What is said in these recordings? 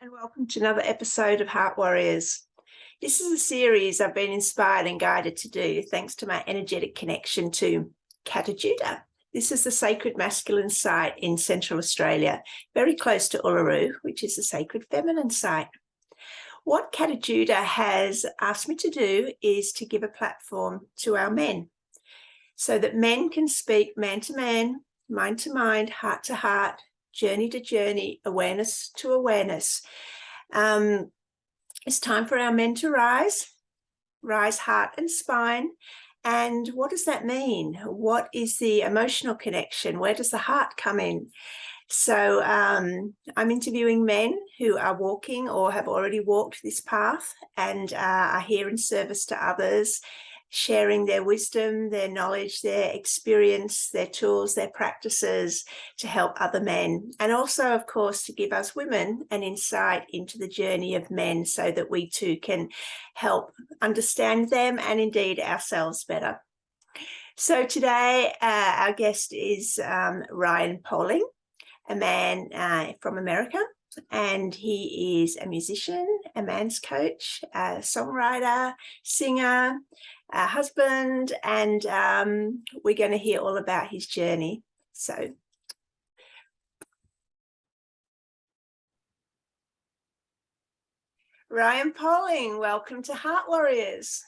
and welcome to another episode of Heart Warriors. This is a series I've been inspired and guided to do thanks to my energetic connection to Kata Judah. This is the sacred masculine site in Central Australia, very close to Uluru, which is the sacred feminine site. What Kata Judah has asked me to do is to give a platform to our men so that men can speak man to man, mind to mind, heart to heart, journey to journey, awareness to awareness. It's time for our men to rise heart and spine. And what does that mean? What is the emotional connection? Where does the heart come in? So I'm interviewing men who are walking or have already walked this path and are here in service to others, sharing their wisdom, their knowledge, their experience, their tools, their practices to help other men. And also, of course, to give us women an insight into the journey of men so that we too can help understand them and indeed ourselves better. So today, our guest is Ryan POLING, a man from America. And he is a musician, a man's coach, a songwriter, singer, a husband, and we're going to hear all about his journey. So, Ryan POLING, welcome to Heart Warriors.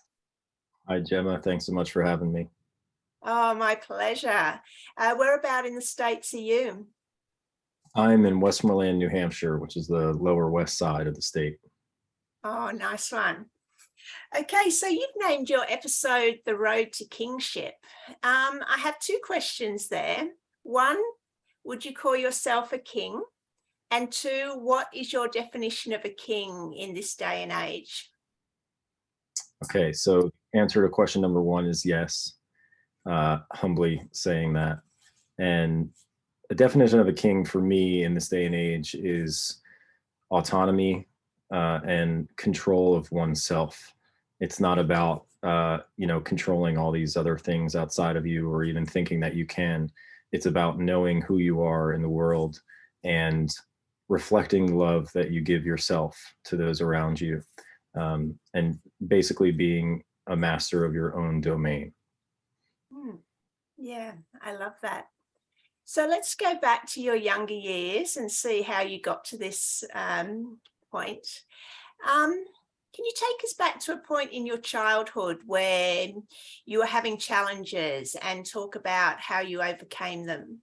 Hi, Gemma. Thanks so much for having me. Oh, my pleasure. Whereabout in the States are you? I'm in Westmoreland, New Hampshire, which is the lower west side of the state. Oh, nice one. Okay, so you've named your episode The Road to Kingship. I have two questions there. One, would you call yourself a king? And two, what is your definition of a king in this day and age? Okay, so answer to question number one is yes, humbly saying that. And a definition of a king for me in this day and age is autonomy and control of oneself. It's not about controlling all these other things outside of you or even thinking that you can. It's about knowing who you are in the world and reflecting love that you give yourself to those around you, and basically being a master of your own domain. Yeah, I love that. So let's go back to your younger years and see how you got to this point. Can you take us back to a point in your childhood where you were having challenges and talk about how you overcame them?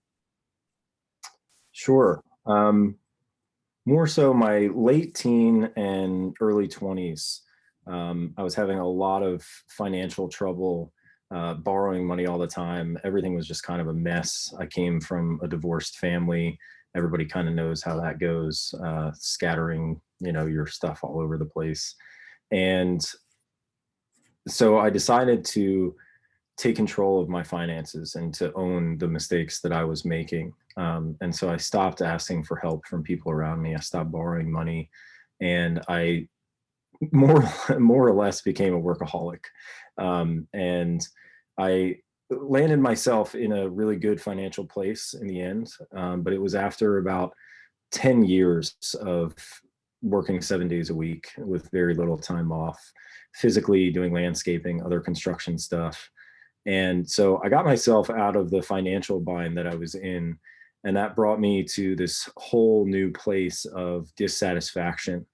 Sure. More so my late teen and early 20s. I was having a lot of financial trouble, borrowing money all the time. Everything was just kind of a mess. I came from a divorced family. Everybody kind of knows how that goes, scattering, your stuff all over the place. And so I decided to take control of my finances and to own the mistakes that I was making. And so I stopped asking for help from people around me. I stopped borrowing money, and I more or less became a workaholic. And I landed myself in a really good financial place in the end. But it was after about 10 years of working 7 days a week with very little time off, physically doing landscaping, other construction stuff. And so I got myself out of the financial bind that I was in. And that brought me to this whole new place of dissatisfaction,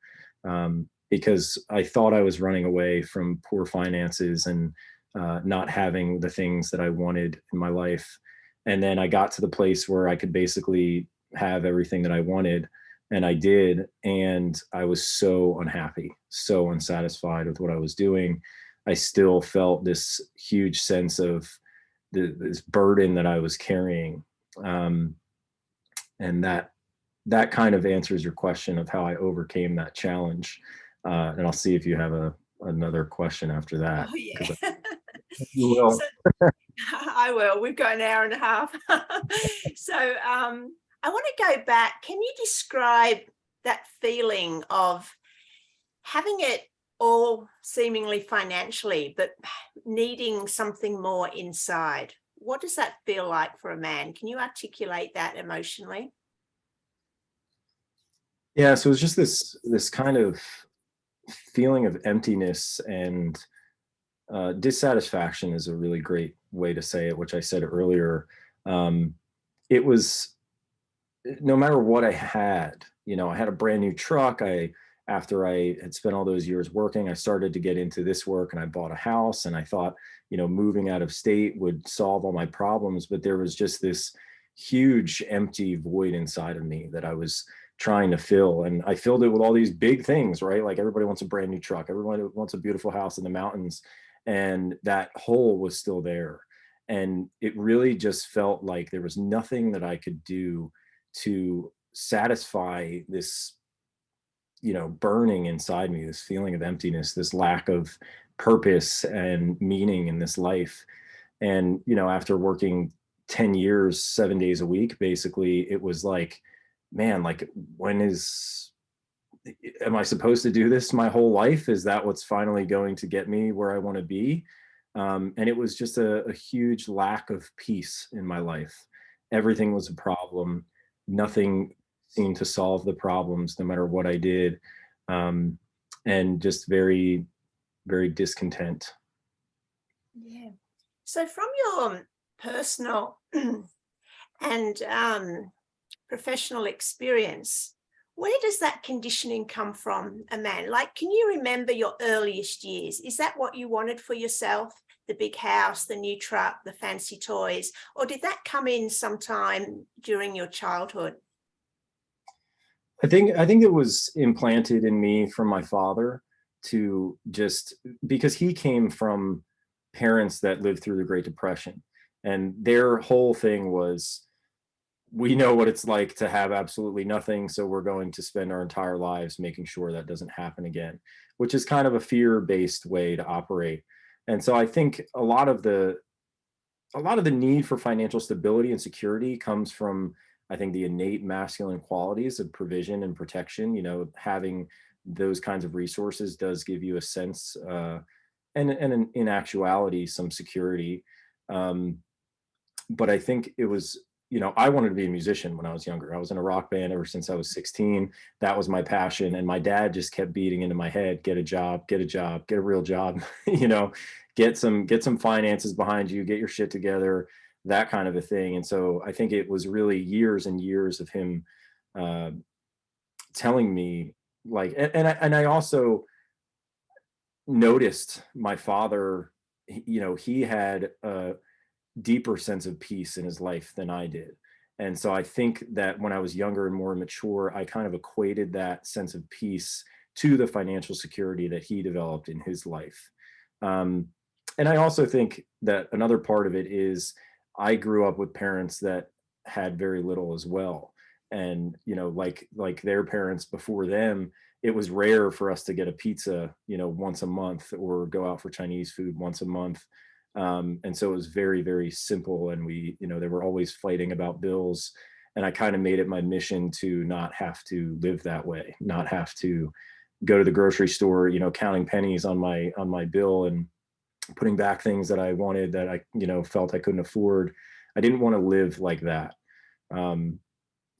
because I thought I was running away from poor finances and not having the things that I wanted in my life. And then I got to the place where I could basically have everything that I wanted. And I did. And I was so unhappy, so unsatisfied with what I was doing. I still felt this huge sense of this burden that I was carrying. And that kind of answers your question of how I overcame that challenge. And I'll see if you have another question after that. Oh, yeah. You will. So, I will. We've got an hour and a half. So I want to go back. Can you describe that feeling of having it all seemingly financially, but needing something more inside? What does that feel like for a man? Can you articulate that emotionally? Yeah, so it was just this kind of feeling of emptiness and dissatisfaction is a really great way to say it, which I said earlier. Um, it was no matter what I had, I had a brand new truck. After I had spent all those years working, I started to get into this work and I bought a house and I thought, moving out of state would solve all my problems. But there was just this huge empty void inside of me that I was trying to fill. And I filled it with all these big things, right? Like everybody wants a brand new truck, everyone wants a beautiful house in the mountains. And that hole was still there. And it really just felt like there was nothing that I could do to satisfy this burning inside me, this feeling of emptiness, this lack of purpose and meaning in this life. And after working 10 years 7 days a week, basically it was like, man, like, when is am I supposed to do this my whole life? Is that what's finally going to get me where I want to be? And it was just a huge lack of peace in my life. Everything was a problem. Nothing seemed to solve the problems, no matter what I did. Um, and just very, very discontent. Yeah. So from your personal and professional experience, where does that conditioning come from, a man? Like, can you remember your earliest years? Is that what you wanted for yourself? The big house, the new truck, the fancy toys? Or did that come in sometime during your childhood? I think it was implanted in me from my father, to just because he came from parents that lived through the Great Depression, and their whole thing was, we know what it's like to have absolutely nothing, so we're going to spend our entire lives making sure that doesn't happen again, which is kind of a fear-based way to operate. And so I think a lot of the need for financial stability and security comes from, I think, the innate masculine qualities of provision and protection. Having those kinds of resources does give you a sense, and in actuality, some security. Um, but I think it was, I wanted to be a musician when I was younger. I was in a rock band ever since I was 16. That was my passion. And my dad just kept beating into my head, get a job, get a job, get a real job, get some finances behind you, get your shit together, that kind of a thing. And so I think it was really years and years of him uh, telling me, like, and I also noticed my father, he had deeper sense of peace in his life than I did. And so I think that when I was younger and more mature, I kind of equated that sense of peace to the financial security that he developed in his life. Um, and I also think that another part of it is, I grew up with parents that had very little as well. And like their parents before them, it was rare for us to get a pizza, once a month, or go out for Chinese food once a month. And so it was very, very simple. And they were always fighting about bills. And I kind of made it my mission to not have to live that way, not have to go to the grocery store, counting pennies on my bill and putting back things that I wanted that I, felt I couldn't afford. I didn't want to live like that. Um,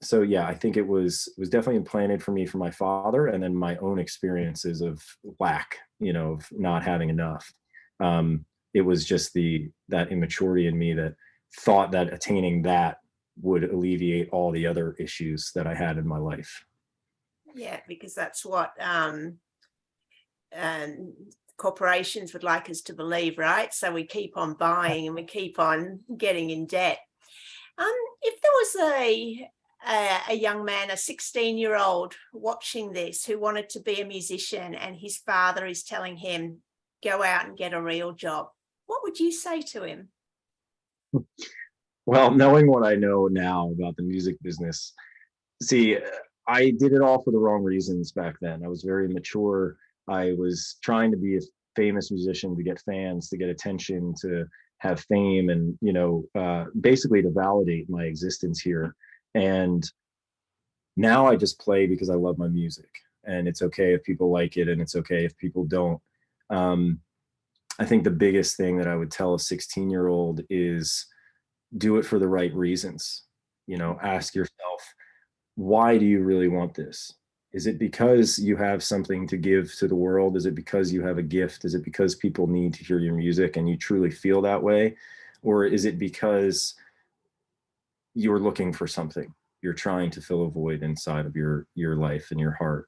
so yeah, I think it was definitely implanted for me from my father, and then my own experiences of lack, of not having enough. It was just that immaturity in me that thought that attaining that would alleviate all the other issues that I had in my life. Yeah, because that's what um, corporations would like us to believe, right? So we keep on buying and we keep on getting in debt. If there was a young man, a 16-year-old watching this, who wanted to be a musician, and his father is telling him, go out and get a real job, what would you say to him? Well, knowing what I know now about the music business, see, I did it all for the wrong reasons back then. I was very immature. I was trying to be a famous musician to get fans, to get attention, to have fame, and basically to validate my existence here. And now I just play because I love my music, and it's okay if people like it, and it's okay if people don't. Um, I think the biggest thing that I would tell a 16-year-old is, do it for the right reasons. Ask yourself, why do you really want this? Is it because you have something to give to the world? Is it because you have a gift? Is it because people need to hear your music and you truly feel that way? Or is it because you're looking for something? You're trying to fill a void inside of your life and your heart.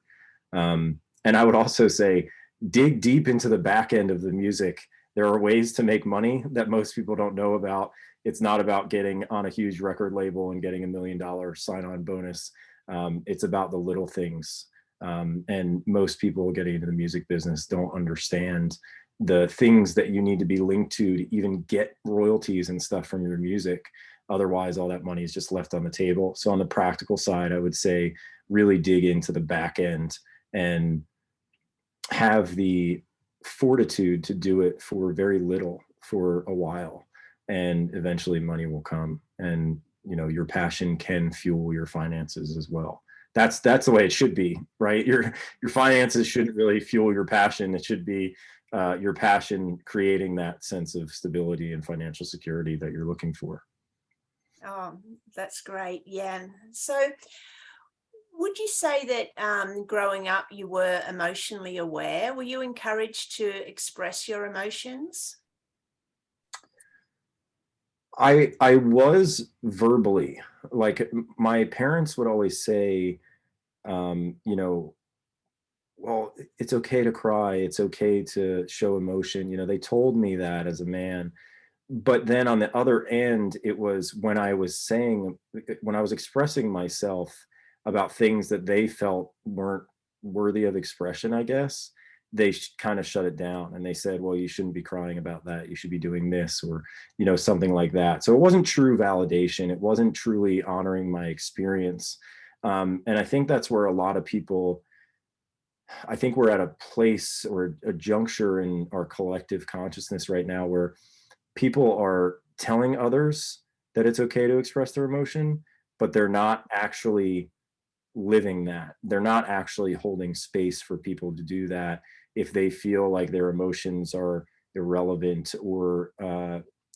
And I would also say, dig deep into the back end of the music. There are ways to make money that most people don't know about. It's not about getting on a huge record label and getting $1 million sign-on bonus. It's about the little things. And most people getting into the music business don't understand the things that you need to be linked to even get royalties and stuff from your music. Otherwise, all that money is just left on the table. So on the practical side, I would say really dig into the back end and have the fortitude to do it for very little for a while, and eventually money will come. And your passion can fuel your finances as well. That's the way it should be, right? Your finances shouldn't really fuel your passion. It should be your passion creating that sense of stability and financial security that you're looking for. Oh, that's great. Yeah. So would you say that growing up you were emotionally aware? Were you encouraged to express your emotions? I was verbally, like my parents would always say, well, it's okay to cry. It's okay to show emotion. They told me that as a man. But then on the other end, it was when I was expressing myself about things that they felt weren't worthy of expression, I guess, they kind of shut it down and they said, well, you shouldn't be crying about that. You should be doing this, or, something like that. So it wasn't true validation. It wasn't truly honoring my experience. And I think that's where a lot of people, I think we're at a place or a juncture in our collective consciousness right now where people are telling others that it's okay to express their emotion, but they're not actually living that. They're not actually holding space for people to do that if they feel like their emotions are irrelevant or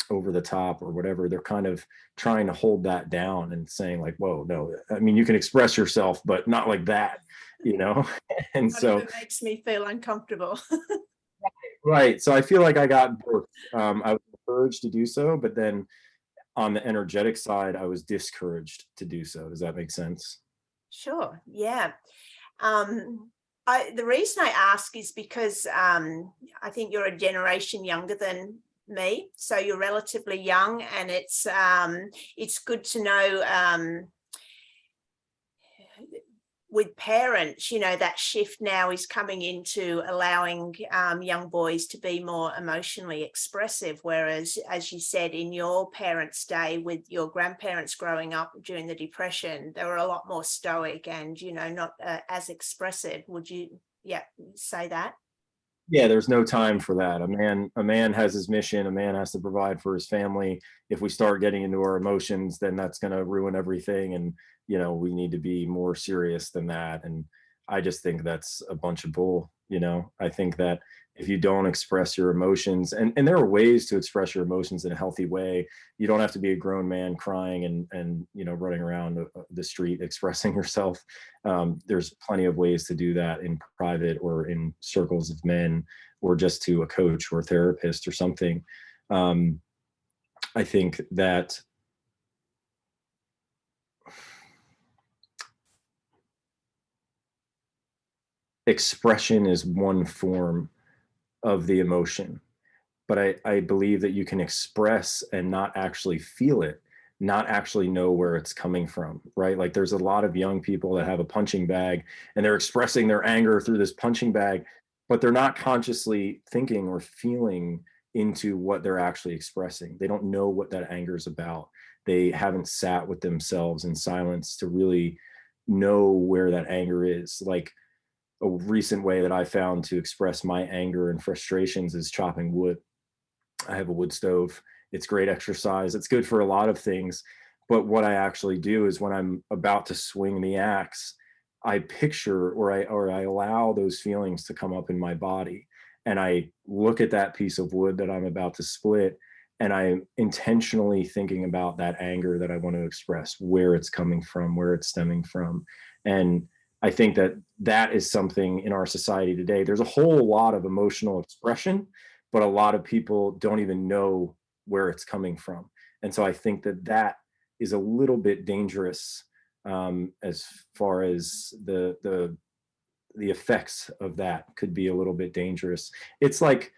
over the top or whatever. They're kind of trying to hold that down and saying like, whoa, no, I mean, you can express yourself, but not like that, you know? And Not if so it makes me feel uncomfortable. right. So I feel like I got both. I was encouraged to do so, but then on the energetic side, I was discouraged to do so. Does that make sense? Sure. Yeah. Um, the reason I ask is because I think you're a generation younger than me, so you're relatively young, and it's good to know with parents, that shift now is coming into allowing young boys to be more emotionally expressive. Whereas, as you said, in your parents' day, with your grandparents growing up during the Depression, they were a lot more stoic and, not as expressive. Would you, yeah, say that? Yeah, there's no time for that. A man has his mission. A man has to provide for his family. If we start getting into our emotions, then that's going to ruin everything. And we need to be more serious than that. And I just think that's a bunch of bull. I think that if you don't express your emotions, and there are ways to express your emotions in a healthy way. You don't have to be a grown man crying and running around the street expressing yourself. There's plenty of ways to do that in private or in circles of men, or just to a coach or a therapist or something. um, I think that expression is one form of the emotion, but I believe that you can express and not actually feel it, not actually know where it's coming from, right? Like there's a lot of young people that have a punching bag and they're expressing their anger through this punching bag, but they're not consciously thinking or feeling into what they're actually expressing. They don't know what that anger is about. They haven't sat with themselves in silence to really know where that anger is. Like a recent way that I found to express my anger and frustrations is chopping wood. I have a wood stove. It's great exercise. It's good for a lot of things. But what I actually do is when I'm about to swing the axe, I picture or I allow those feelings to come up in my body. And I look at that piece of wood that I'm about to split, and I'm intentionally thinking about that anger that I want to express, where it's coming from, where it's stemming from. And I think that that is something in our society today. There's a whole lot of emotional expression, but a lot of people don't even know where it's coming from. And so I think that that is a little bit dangerous, as far as the effects of that could be a little bit dangerous. It's like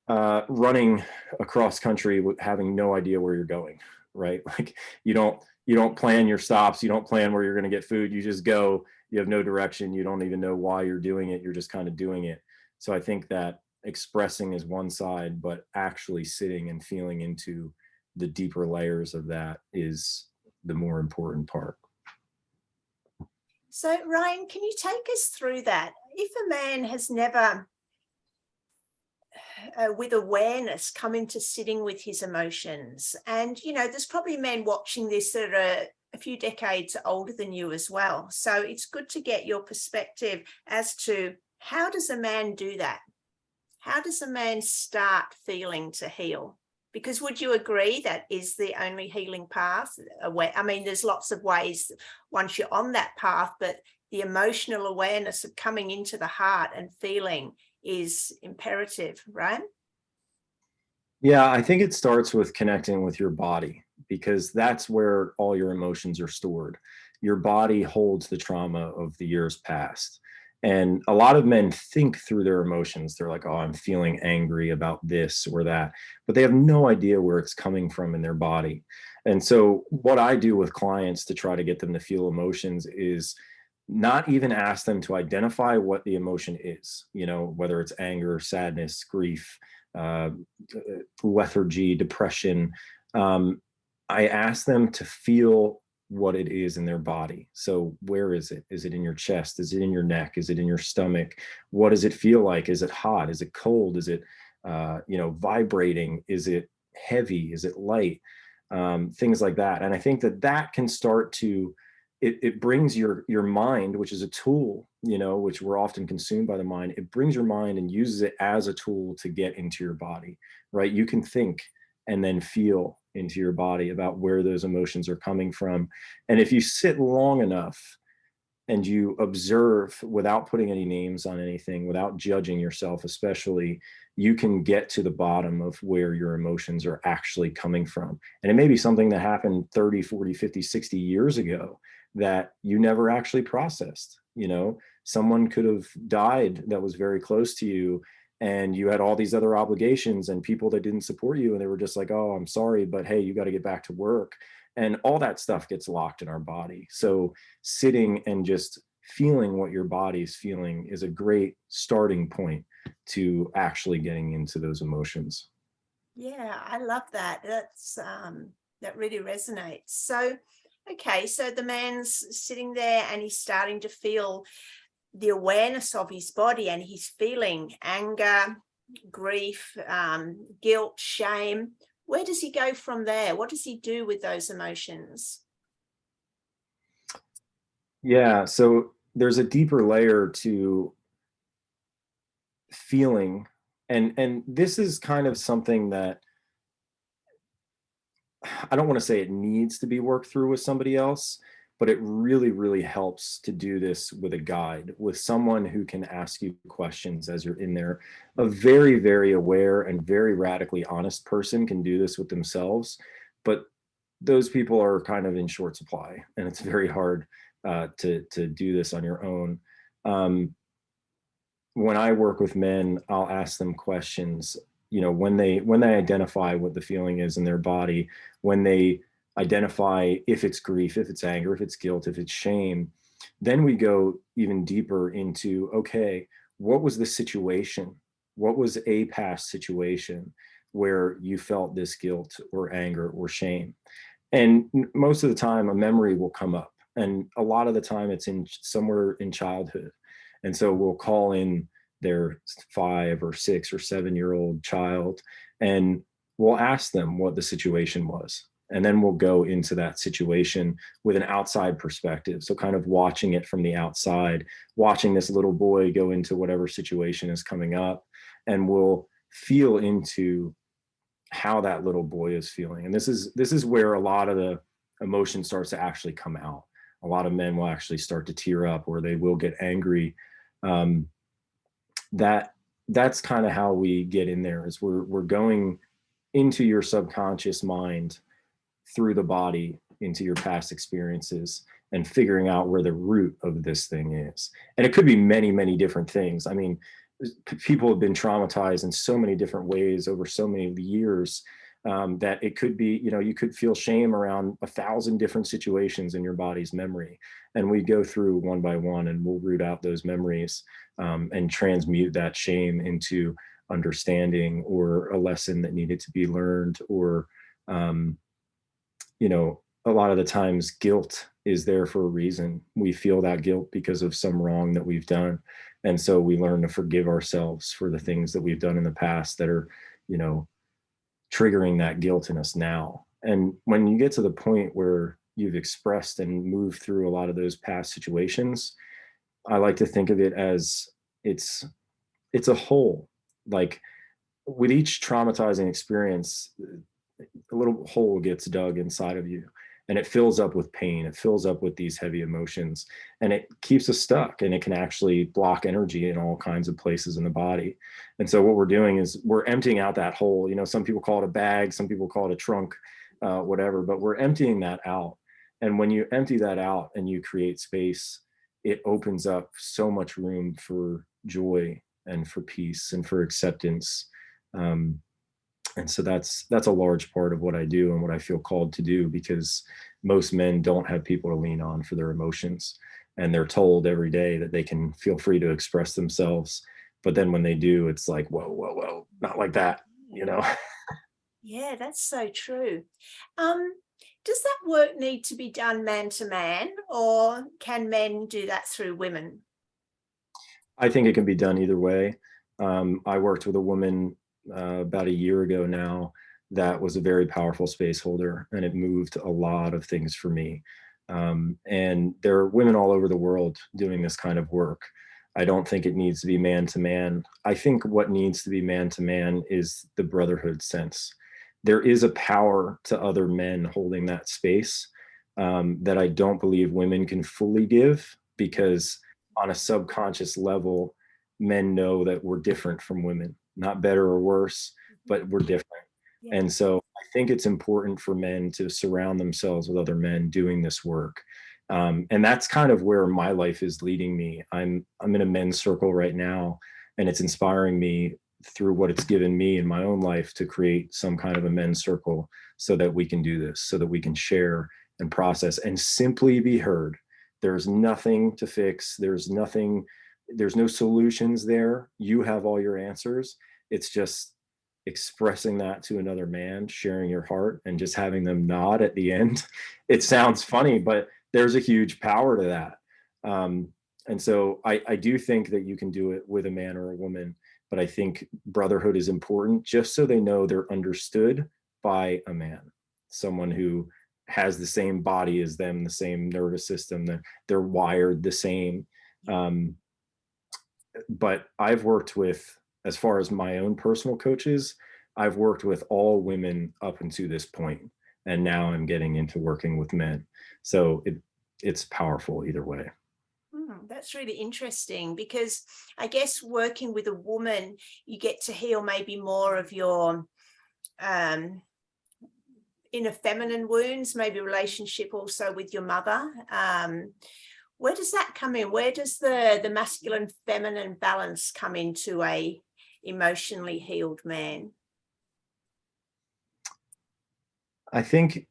running across country with having no idea where you're going, right? Like you don't plan your stops, you don't plan where you're going to get food, you just go, you have no direction, you don't even know why you're doing it, you're just kind of doing it. So I think that expressing is one side, but actually sitting and feeling into the deeper layers of that is the more important part. So, Ryan, can you take us through that? If a man has never, with awareness, come into sitting with his emotions, and, you know, there's probably men watching this that are a few decades older than you as well. So it's good to get your perspective as to how does a man do that? How does a man start feeling to heal? Because would you agree that is the only healing path? I mean, there's lots of ways once you're on that path, but the emotional awareness of coming into the heart and feeling is imperative, right? Yeah, I think it starts with connecting with your body, because that's where all your emotions are stored. Your body holds the trauma of the years past. And a lot of men think through their emotions. They're like, oh, I'm feeling angry about this or that, but they have no idea where it's coming from in their body. And so, what I do with clients to try to get them to feel emotions is not even ask them to identify what the emotion is, whether it's anger, sadness, grief, uh, lethargy, depression. Um, I ask them to feel what it is in their body. So, where is it? Is it in your chest? Is it in your neck? Is it in your stomach? What does it feel like? Is it hot? Is it cold? Is it, vibrating? Is it heavy? Is it light? Things like that. And I think that that can start to it brings your mind, which is a tool, which we're often consumed by the mind. It brings your mind and uses it as a tool to get into your body, right? You can think and then feel into your body about where those emotions are coming from. And if you sit long enough and you observe without putting any names on anything, without judging yourself, especially, you can get to the bottom of where your emotions are actually coming from. And it may be something that happened 30, 40, 50, 60 years ago that you never actually processed. Someone could have died that was very close to you, and you had all these other obligations and people that didn't support you, and they were just like, oh, I'm sorry, but hey, you got to get back to work. And all that stuff gets locked in our body. So sitting and just feeling what your body's feeling is a great starting point to actually getting into those emotions. Yeah, I love that. That really resonates. So, okay, so the man's sitting there and he's starting to feel the awareness of his body, and he's feeling anger, grief, guilt, shame. Where does he go from there? What does he do with those emotions? Yeah, so there's a deeper layer to feeling, and this is kind of something that I don't want to say it needs to be worked through with somebody else, but it really, really helps to do this with a guide, with someone who can ask you questions as you're in there. A very, very aware and very radically honest person can do this with themselves, but those people are kind of in short supply, and it's very hard to do this on your own. Um, when I work with men, I'll ask them questions, when they identify what the feeling is in their body, when they identify if it's grief, if it's anger, if it's guilt, if it's shame, then we go even deeper into, okay, what was the situation? What was a past situation where you felt this guilt or anger or shame? And most of the time, a memory will come up. And a lot of the time, it's in somewhere in childhood. And so we'll call in their 5 or 6 or 7 year old child, and we'll ask them what the situation was. And then we'll go into that situation with an outside perspective. So, kind of watching it from the outside, watching this little boy go into whatever situation is coming up, and we'll feel into how that little boy is feeling. And this is where a lot of the emotion starts to actually come out. A lot of men will actually start to tear up, or they will get angry. Um, that's kind of how we get in there, is we're going into your subconscious mind through the body into your past experiences and figuring out where the root of this thing is. And it could be many, many different things. I mean, people have been traumatized in so many different ways over so many years, that it could be, you could feel shame around 1,000 different situations in your body's memory. And we go through one by one and we'll root out those memories, and transmute that shame into understanding or a lesson that needed to be learned, or um, a lot of the times guilt is there for a reason. We feel that guilt because of some wrong that we've done. And so we learn to forgive ourselves for the things that we've done in the past that are, triggering that guilt in us now. And when you get to the point where you've expressed and moved through a lot of those past situations, I like to think of it as it's a hole. Like, with each traumatizing experience, a little hole gets dug inside of you, and it fills up with pain. It fills up with these heavy emotions, and it keeps us stuck, and it can actually block energy in all kinds of places in the body. And so what we're doing is we're emptying out that hole. Some people call it a bag, some people call it a trunk, whatever, but we're emptying that out. And when you empty that out and you create space, it opens up so much room for joy and for peace and for acceptance. And so that's a large part of what I do and what I feel called to do, because most men don't have people to lean on for their emotions, and they're told every day that they can feel free to express themselves, but then when they do, it's like, whoa, whoa, whoa, not like that. Yeah, that's so true. Um, does that work need to be done man to man, or can men do that through women? I think it can be done either way. I worked with a woman about a year ago now that was a very powerful space holder, and it moved a lot of things for me. And there are women all over the world doing this kind of work. I don't think it needs to be man to man. I think what needs to be man to man is the brotherhood sense. There is a power to other men holding that space, that I don't believe women can fully give, because on a subconscious level, men know that we're different from women, not better or worse, but we're different. Yeah. And so I think it's important for men to surround themselves with other men doing this work. And that's kind of where my life is leading me. I'm in a men's circle right now, and it's inspiring me through what it's given me in my own life to create some kind of a men's circle, so that we can do this, so that we can share and process and simply be heard. There's nothing to fix. There's no solutions there. You have all your answers. It's just expressing that to another man, sharing your heart, and just having them nod at the end. It sounds funny, but there's a huge power to that. And so I do think that you can do it with a man or a woman, but I think brotherhood is important, just so they know they're understood by a man, someone who has the same body as them, the same nervous system, they're wired the same. Um, but I've worked with, as far as my own personal coaches, I've worked with all women up until this point, and now I'm getting into working with men. So it's powerful either way. That's really interesting, because I guess working with a woman, you get to heal maybe more of your um, inner feminine wounds, maybe relationship also with your mother. Where does that come in? Where does the masculine feminine balance come into a emotionally healed man? I think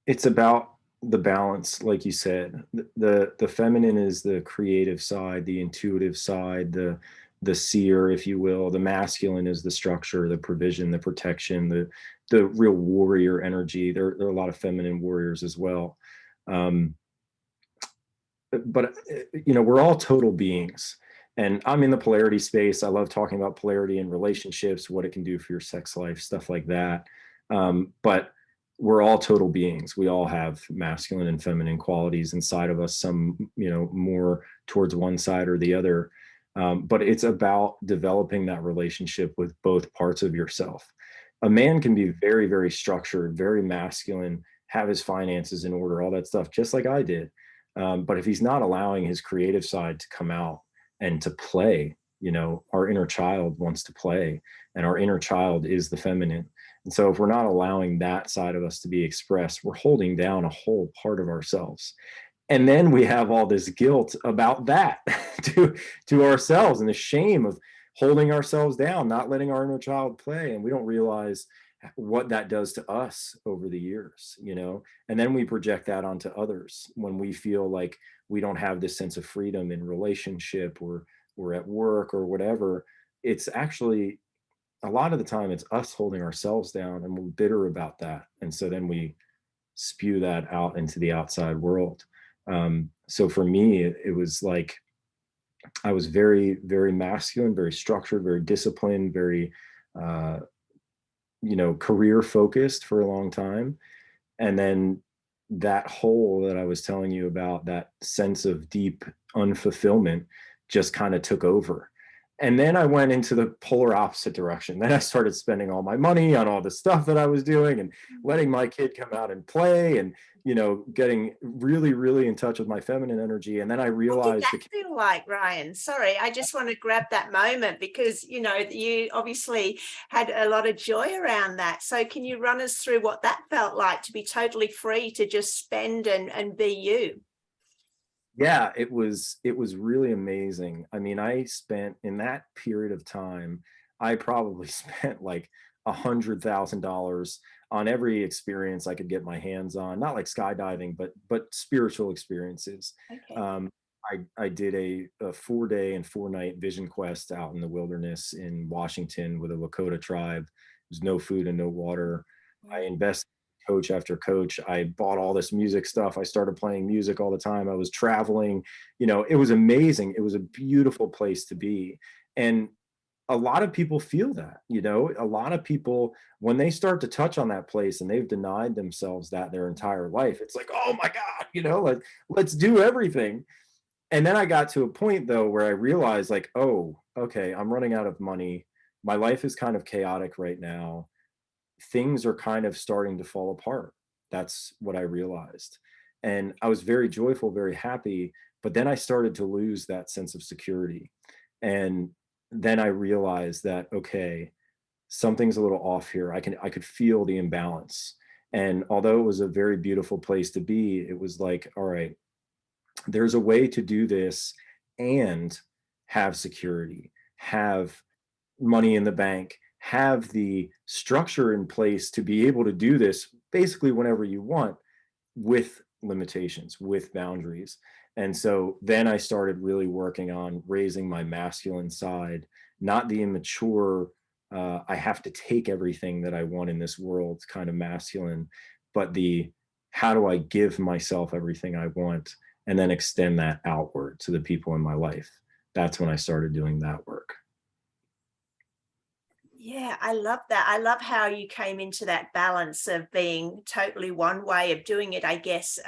it's about the balance, like you said. The feminine is the creative side, the intuitive side, the seer, if you will. The masculine is the structure, the provision, the protection, the real warrior energy. There are a lot of feminine warriors as well. Um, but we're all total beings, and I'm in the polarity space. I love talking about polarity in relationships, what it can do for your sex life, stuff like that. But we're all total beings. We all have masculine and feminine qualities inside of us, some more towards one side or the other. But it's about developing that relationship with both parts of yourself. A man can be very, very structured, very masculine, have his finances in order, all that stuff, just like I did. But if he's not allowing his creative side to come out and to play, you know, our inner child wants to play, and our inner child is the feminine. And so if we're not allowing that side of us to be expressed, we're holding down a whole part of ourselves. And then we have all this guilt about that to ourselves, and the shame of holding ourselves down, not letting our inner child play. And we don't realize what that does to us over the years, you know. And then we project that onto others when we feel like we don't have this sense of freedom in relationship, or at work or whatever. It's actually, a lot of the time, it's us holding ourselves down, and we're bitter about that. And so then we spew that out into the outside world. So for me, it was like I was very, very masculine, very structured, very disciplined, very, uh, you know, career focused for a long time. And then that hole that I was telling you about, that sense of deep unfulfillment, just kind of took over. And then I went into the polar opposite direction. Then I started spending all my money on all the stuff that I was doing, and letting my kid come out and play, and, you know, getting really, really in touch with my feminine energy. And then I What did realized that feel like, Ryan? Sorry, I just want to grab that moment because, you know, you obviously had a lot of joy around that. So can you run us through what that felt like to be totally free to just spend and be you? yeah, it was really amazing. I mean, I spent, in that period of time, I probably spent like $100,000 on every experience I could get my hands on. Not like skydiving, but spiritual experiences. Okay. Um, I did a 4 day and 4 night vision quest out in the wilderness in Washington with a Lakota tribe. There's no food and no water. I Wow. invested coach after coach. I bought all this music stuff. I started playing music all the time. I was traveling. You know, it was amazing. It was a beautiful place to be. And a lot of people feel that, you know, a lot of people, when they start to touch on that place and they've denied themselves that their entire life, it's like, oh my God, you know, like, let's do everything. And then I got to a point though where I realized, like, oh, okay, I'm running out of money. My life is kind of chaotic right now. Things are kind of starting to fall apart. That's what I realized. And I was very joyful, very happy. But then I started to lose that sense of security. And then I realized that, okay, something's a little off here. I could feel the imbalance. And although it was a very beautiful place to be, it was like, all right, there's a way to do this and have security, have money in the bank, have the structure in place to be able to do this basically whenever you want, with limitations, with boundaries. And so then I started really working on raising my masculine side, not the immature, I have to take everything that I want in this world kind of masculine, but the, how do I give myself everything I want and then extend that outward to the people in my life. That's when I started doing that work. Yeah, I love that. I love how you came into that balance of being totally one way of doing it, I guess,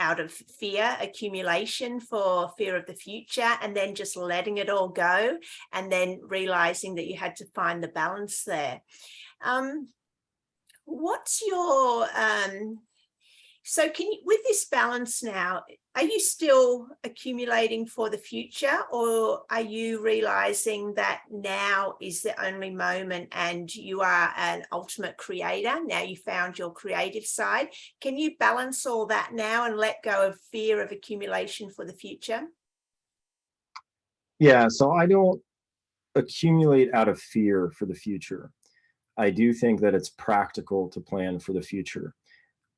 out of fear, accumulation for fear of the future, and then just letting it all go, and then realizing that you had to find the balance there. Um, what's your so can you, with this balance now, are you still accumulating for the future, or are you realizing that now is the only moment and you are an ultimate creator? Now you found your creative side. Can you balance all that now and let go of fear of accumulation for the future? Yeah, so I don't accumulate out of fear for the future. I do think that it's practical to plan for the future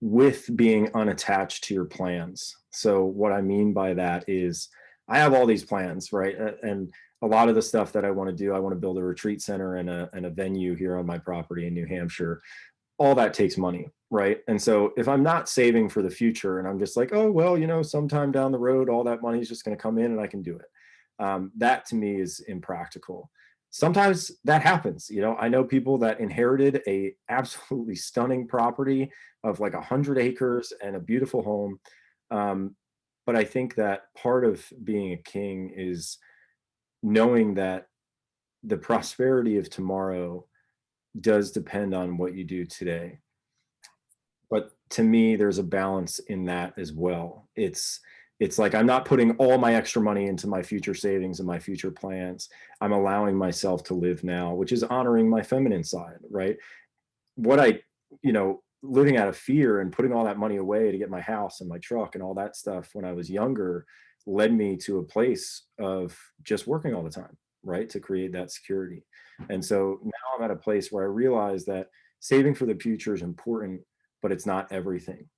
with being unattached to your plans. So what I mean by that is I have all these plans, right? And a lot of the stuff that I want to do, I want to build a retreat center and a venue here on my property in New Hampshire. All that takes money, right? And so if I'm not saving for the future and I'm just like, oh, well, you know, sometime down the road, all that money is just going to come in and I can do it. That to me is impractical. Sometimes that happens. You know, I know people that inherited a absolutely stunning property of like 100 acres and a beautiful home. Um, but I think that part of being a king is knowing that the prosperity of tomorrow does depend on what you do today. But to me, there's a balance in that as well. It's It's like I'm not putting all my extra money into my future savings and my future plans. I'm allowing myself to live now, which is honoring my feminine side, right? What I, living out of fear and putting all that money away to get my house and my truck and all that stuff when I was younger led me to a place of just working all the time, right? To create that security. And so now I'm at a place where I realize that saving for the future is important, but it's not everything.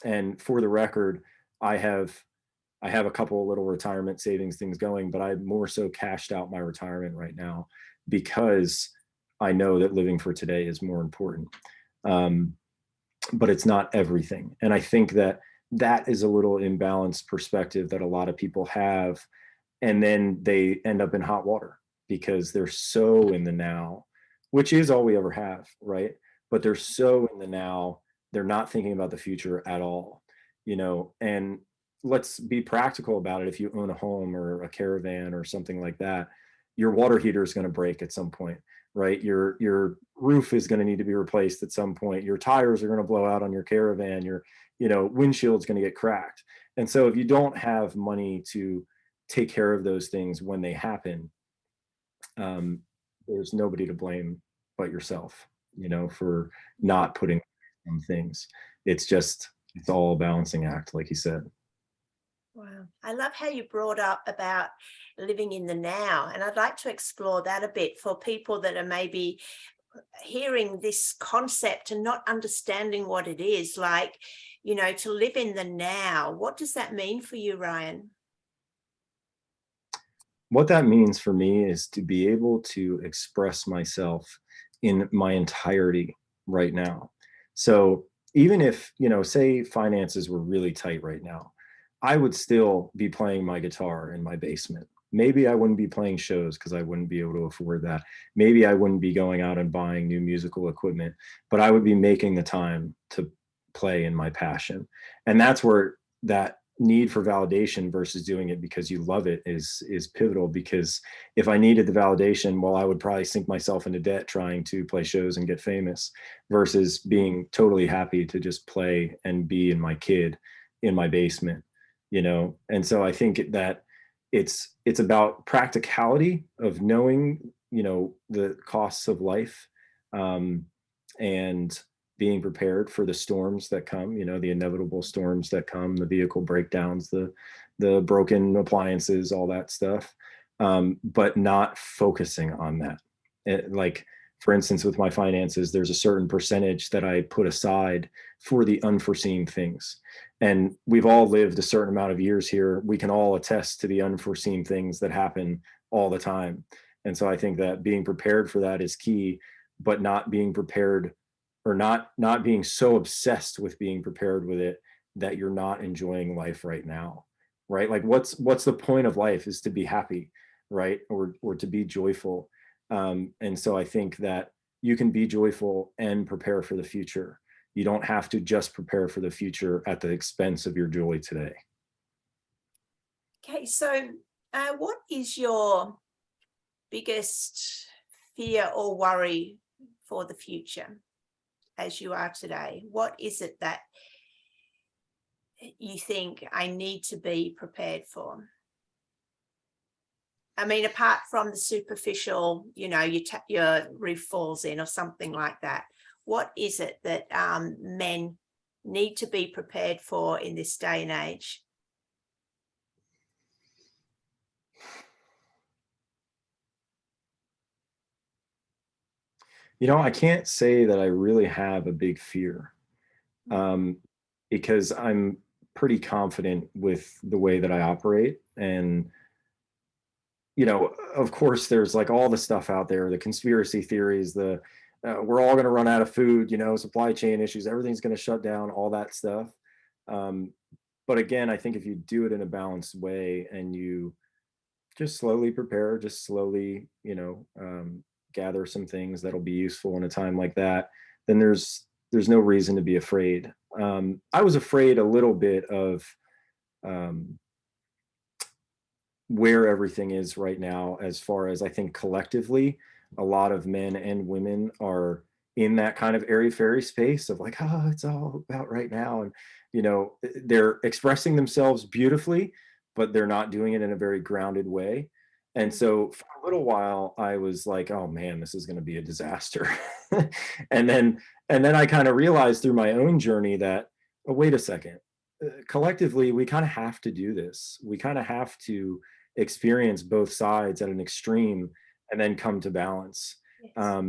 And for the record, I have I have a couple of little retirement savings things going, but I more so cashed out my retirement right now because I know that living for today is more important. Um, but it's not everything. And I think that that is a little imbalanced perspective that a lot of people have. And then they end up in hot water because they're so in the now, which is all we ever have, right? But they're so in the now, they're not thinking about the future at all, and let's be practical about it. If you own a home or a caravan or something like that, your water heater is going to break at some point, right? Your roof is going to need to be replaced at some point. Your tires are going to blow out on your caravan. Your windshield's going to get cracked. And so if you don't have money to take care of those things when they happen, um, there's nobody to blame but yourself, for not putting on things. It's all a balancing act, like you said. Wow. I love how you brought up about living in the now. And I'd like to explore that a bit for people that are maybe hearing this concept and not understanding what it is. Like, to live in the now. What does that mean for you, Ryan? What that means for me is to be able to express myself in my entirety right now. So even if, say finances were really tight right now, I would still be playing my guitar in my basement. Maybe I wouldn't be playing shows because I wouldn't be able to afford that. Maybe I wouldn't be going out and buying new musical equipment, but I would be making the time to play in my passion. And that's where that need for validation versus doing it because you love it is pivotal. Because if I needed the validation, well, I would probably sink myself into debt trying to play shows and get famous versus being totally happy to just play and be in my kid in my basement. And so I think that it's about practicality of knowing, the costs of life, and being prepared for the storms that come, the inevitable storms that come, the vehicle breakdowns, the broken appliances, all that stuff, but not focusing on that. Like, for instance, with my finances, there's a certain percentage that I put aside for the unforeseen things. And we've all lived a certain amount of years here. We can all attest to the unforeseen things that happen all the time. And so I think that being prepared for that is key, but not being prepared, or not being so obsessed with being prepared with it that you're not enjoying life right now, right? Like what's the point of life is to be happy, right? Or to be joyful. And so I think that you can be joyful and prepare for the future. You don't have to just prepare for the future at the expense of your joy today. Okay, so what is your biggest fear or worry for the future as you are today? What is it that you think I need to be prepared for? I mean, apart from the superficial, your roof falls in or something like that, what is it that men need to be prepared for in this day and age? I can't say that I really have a big fear, um, because I'm pretty confident with the way that I operate. And, of course, there's like all the stuff out there, the conspiracy theories, we're all going to run out of food, supply chain issues, everything's going to shut down, all that stuff. Um, but again, I think if you do it in a balanced way and you just slowly prepare, just slowly, gather some things that'll be useful in a time like that, then there's no reason to be afraid. I was afraid a little bit of, um, where everything is right now, as far as I think collectively, a lot of men and women are in that kind of airy fairy space of like, oh, it's all about right now. And they're expressing themselves beautifully, but they're not doing it in a very grounded way. And so for a little while, I was like, oh man, this is going to be a disaster. and then, and then I kind of realized through my own journey that, oh, wait a second, collectively, we kind of have to do this. We kind of have to experience both sides at an extreme and then come to balance. Yes.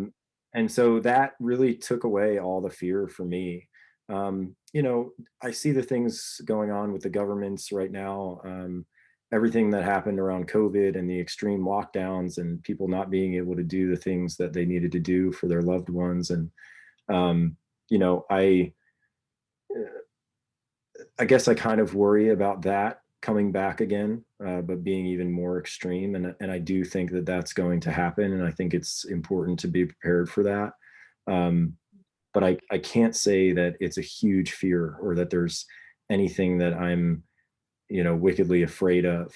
And so that really took away all the fear for me. I see the things going on with the governments right now. Everything that happened around COVID and the extreme lockdowns and people not being able to do the things that they needed to do for their loved ones. And, I guess I kind of worry about that coming back again, but being even more extreme. And I do think that that's going to happen. And I think it's important to be prepared for that. But I can't say that it's a huge fear or that there's anything that I'm, wickedly afraid of.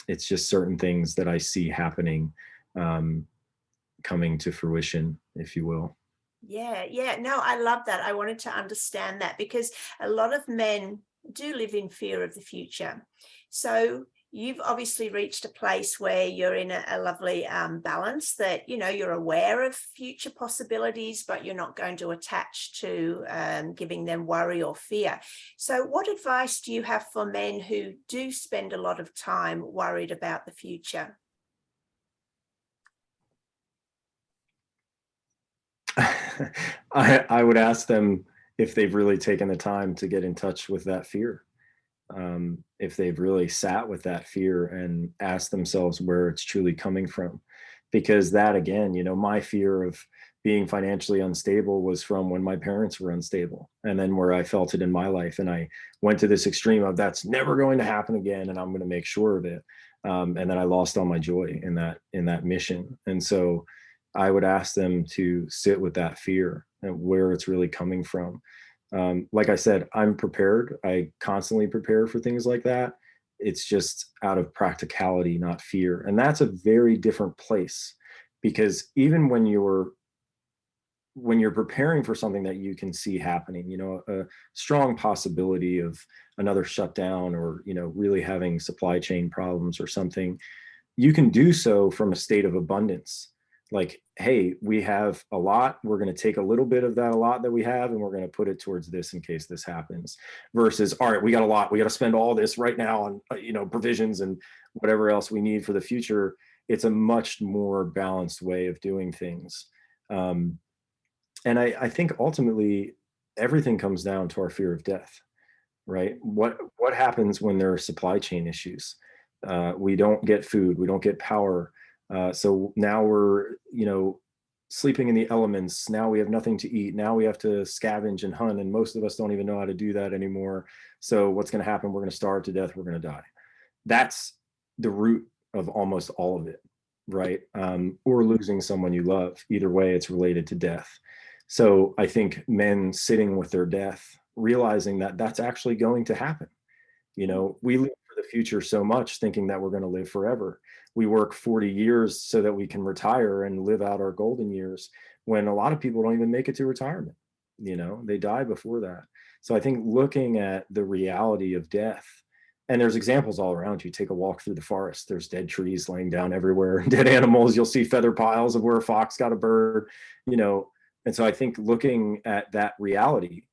It's just certain things that I see happening, coming to fruition, if you will. Yeah. No, I love that. I wanted to understand that because a lot of men do live in fear of the future. So you've obviously reached a place where you're in a lovely balance that, you're aware of future possibilities, but you're not going to attach to giving them worry or fear. So what advice do you have for men who do spend a lot of time worried about the future? I would ask them if they've really taken the time to get in touch with that fear. If they've really sat with that fear and asked themselves where it's truly coming from. Because that, again, my fear of being financially unstable was from when my parents were unstable, and then where I felt it in my life. And I went to this extreme of that's never going to happen again, and I'm going to make sure of it. And then I lost all my joy in that mission. And so I would ask them to sit with that fear and where it's really coming from. Like I said, I'm prepared. I constantly prepare for things like that. It's just out of practicality, not fear. And that's a very different place, because even when you're preparing for something that you can see happening, a strong possibility of another shutdown or, really having supply chain problems or something, you can do so from a state of abundance. Like, hey, we have a lot, we're going to take a little bit of that a lot that we have and we're going to put it towards this in case this happens, versus, all right, we got a lot, we got to spend all this right now on provisions and whatever else we need for the future. It's a much more balanced way of doing things. And I think ultimately everything comes down to our fear of death, right? What happens when there are supply chain issues? We don't get food, we don't get power. So now we're, sleeping in the elements. Now we have nothing to eat. Now we have to scavenge and hunt. And most of us don't even know how to do that anymore. So what's going to happen? We're going to starve to death. We're going to die. That's the root of almost all of it, right? Or losing someone you love. Either way, it's related to death. So I think men sitting with their death, realizing that that's actually going to happen. We live for the future so much thinking that we're going to live forever. We work 40 years so that we can retire and live out our golden years, when a lot of people don't even make it to retirement. They die before that. So I think looking at the reality of death, and there's examples all around you. Take a walk through the forest. There's dead trees laying down everywhere, dead animals. You'll see feather piles of where a fox got a bird, And so I think looking at that reality,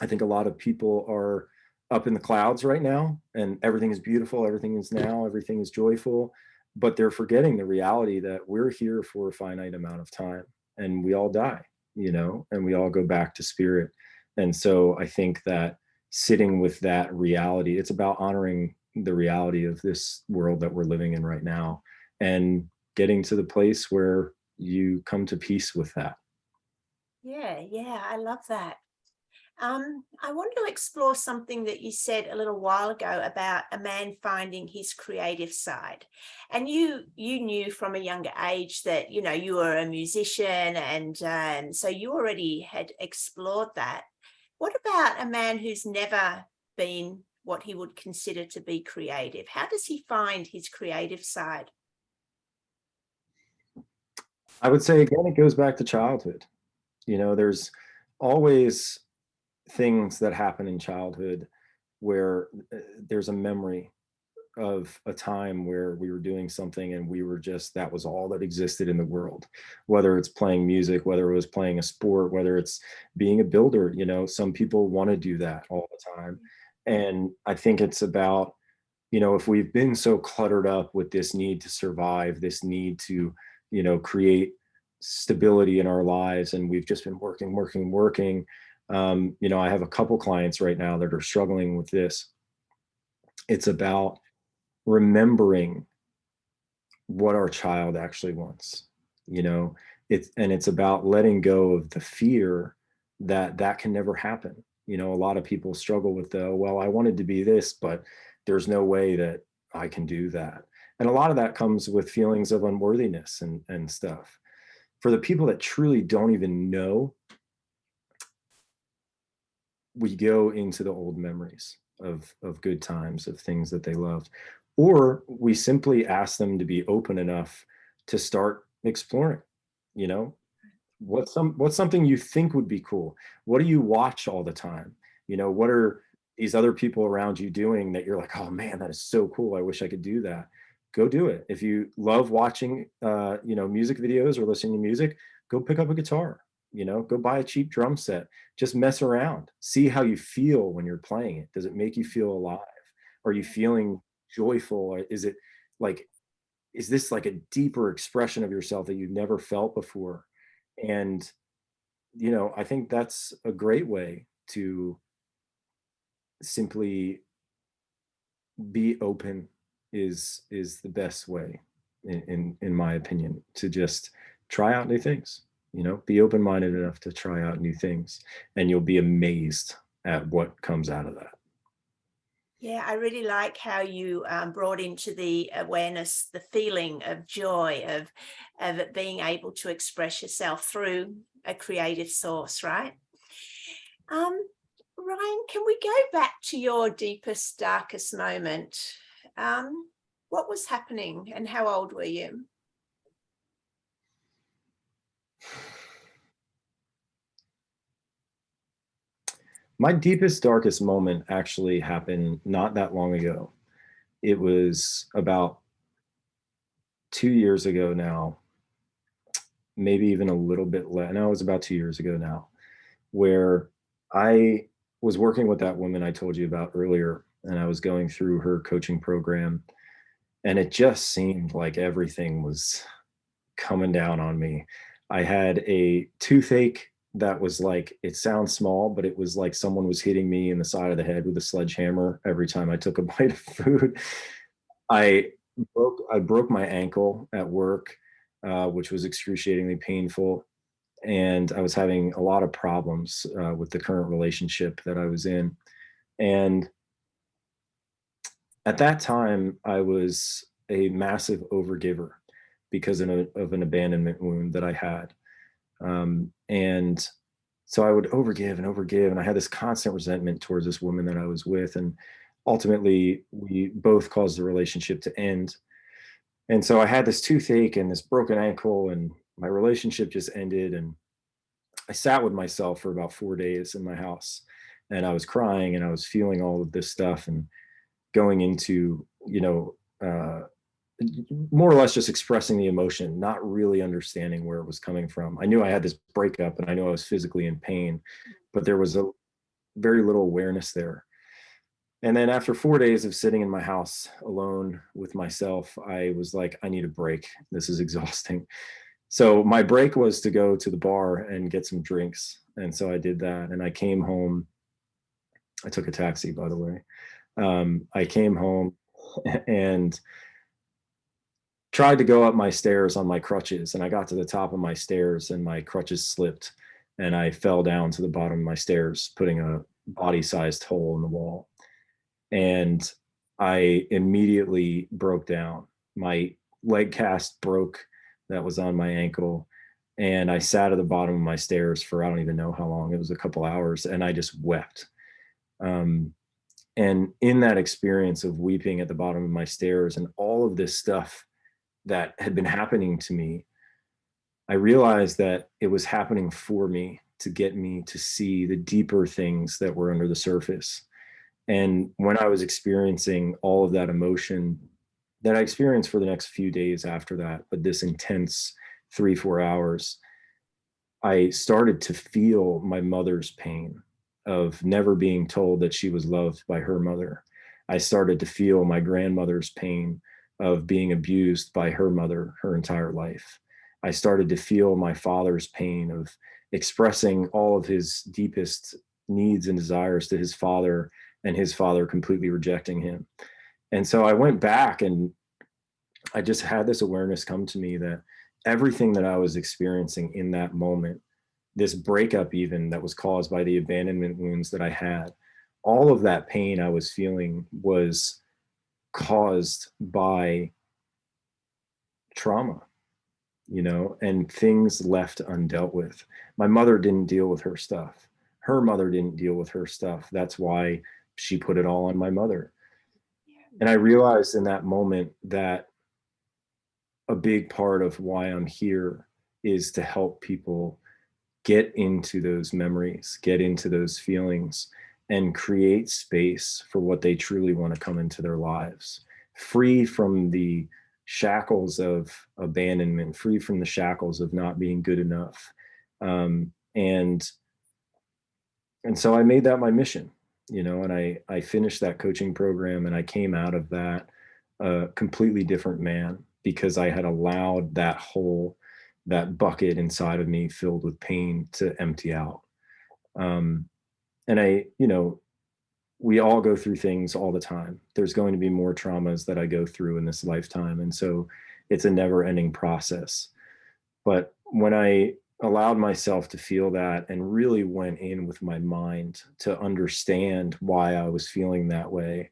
I think a lot of people are up in the clouds right now and everything is beautiful, everything is now, everything is joyful, but they're forgetting the reality that we're here for a finite amount of time and we all die, and we all go back to spirit. And so I think that sitting with that reality, it's about honoring the reality of this world that we're living in right now and getting to the place where you come to peace with that. Yeah, I love that. I want to explore something that you said a little while ago about a man finding his creative side. And you knew from a younger age that, you were a musician, and so you already had explored that. What about a man who's never been what he would consider to be creative? How does he find his creative side? I would say, again, it goes back to childhood. There's always things that happen in childhood where there's a memory of a time where we were doing something and we were just, that was all that existed in the world, whether it's playing music, whether it was playing a sport, whether it's being a builder. You know, some people want to do that all the time. And I think it's about, you know, if we've been so cluttered up with this need to survive, this need to, you know, create stability in our lives, and we've just been working. You know, I have a couple clients right now that are struggling with this. It's about remembering what our child actually wants, you know. It's about letting go of the fear that that can never happen. You know, a lot of people struggle with the, well, I wanted to be this, but there's no way that I can do that. And a lot of that comes with feelings of unworthiness and stuff. For the people that truly don't even know, we go into the old memories of good times, of things that they loved, or we simply ask them to be open enough to start exploring. You know, what's something you think would be cool? What do you watch all the time? You know, what are these other people around you doing that you're like, oh man, that is so cool, I wish I could do that. Go do it. If you love watching you know, music videos or listening to music, go pick up a guitar. You know, go buy a cheap drum set, just mess around, see how you feel when you're playing it. Does it make you feel alive? Are you feeling joyful? Or is it like, is this like a deeper expression of yourself that you've never felt before? And you know, I think that's a great way to simply be open, is the best way in my opinion, to just try out new things. You know, be open-minded enough to try out new things, and you'll be amazed at what comes out of that. Yeah, I really like how you brought into the awareness the feeling of joy of it being able to express yourself through a creative source, right? Um, Ryan, can we go back to your deepest, darkest moment? What was happening and how old were you? My deepest, darkest moment actually happened not that long ago. It was about 2 years ago now, maybe even a little bit less. No, it was about 2 years ago now, where I was working with that woman I told you about earlier, and I was going through her coaching program, and it just seemed like everything was coming down on me. I had a toothache that was like, it sounds small, but it was like someone was hitting me in the side of the head with a sledgehammer every time I took a bite of food. I I broke my ankle at work, which was excruciatingly painful, and I was having a lot of problems with the current relationship that I was in. And at that time, I was a massive overgiver because of an abandonment wound that I had. And so I would overgive, and I had this constant resentment towards this woman that I was with. And ultimately, we both caused the relationship to end. And so I had this toothache and this broken ankle, and my relationship just ended. And I sat with myself for about 4 days in my house, and I was crying and I was feeling all of this stuff and going into, you know, more or less just expressing the emotion, not really understanding where it was coming from. I knew I had this breakup and I knew I was physically in pain, but there was a very little awareness there. And then after 4 days of sitting in my house alone with myself, I was like, I need a break. This is exhausting. So my break was to go to the bar and get some drinks. And so I did that. And I came home. I took a taxi, by the way. I came home and tried to go up my stairs on my crutches, and I got to the top of my stairs and my crutches slipped and I fell down to the bottom of my stairs, putting a body-sized hole in the wall. And I immediately broke down. My leg cast broke that was on my ankle, and I sat at the bottom of my stairs for I don't even know how long. It was a couple hours, and I just wept. Um, and in that experience of weeping at the bottom of my stairs and all of this stuff that had been happening to me, I realized that it was happening for me. to get me to see the deeper things that were under the surface. And when I was experiencing all of that emotion that I experienced for the next few days after that, but this intense 3-4 hours, I started to feel my mother's pain of never being told that she was loved by her mother. I started to feel my grandmother's pain of being abused by her mother her entire life. I started to feel my father's pain of expressing all of his deepest needs and desires to his father, and his father completely rejecting him. And so I went back and I just had this awareness come to me that everything that I was experiencing in that moment, this breakup even that was caused by the abandonment wounds that I had, all of that pain I was feeling was caused by trauma, you know, and things left undealt with. My mother didn't deal with her stuff. Her mother didn't deal with her stuff. That's why she put it all on my mother. And I realized in that moment that a big part of why I'm here is to help people get into those memories, get into those feelings, and create space for what they truly want to come into their lives, free from the shackles of abandonment, free from the shackles of not being good enough. And so I made that my mission, you know, and I finished that coaching program, and I came out of that a completely different man, because I had allowed that hole, that bucket inside of me filled with pain, to empty out. And you know, we all go through things all the time. There's going to be more traumas that I go through in this lifetime. And so it's a never ending process. But when I allowed myself to feel that and really went in with my mind to understand why I was feeling that way,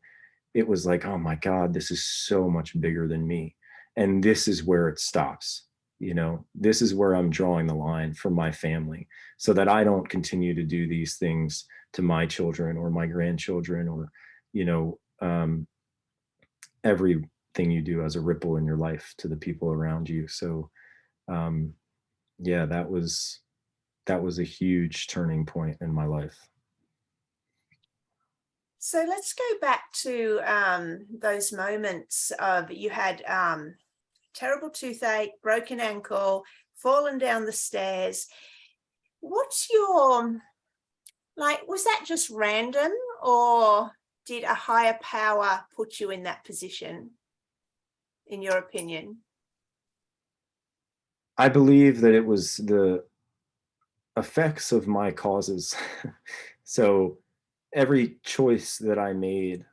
it was like, oh my God, this is so much bigger than me. And this is where it stops. You know, this is where I'm drawing the line for my family, so that I don't continue to do these things to my children or my grandchildren, or, you know, everything you do has a ripple in your life to the people around you. So, yeah, that was a huge turning point in my life. So let's go back to those moments of you had terrible toothache, broken ankle, fallen down the stairs. What's your, like, was that just random, or did a higher power put you in that position, in your opinion? I believe that it was the effects of my causes. So every choice that I made,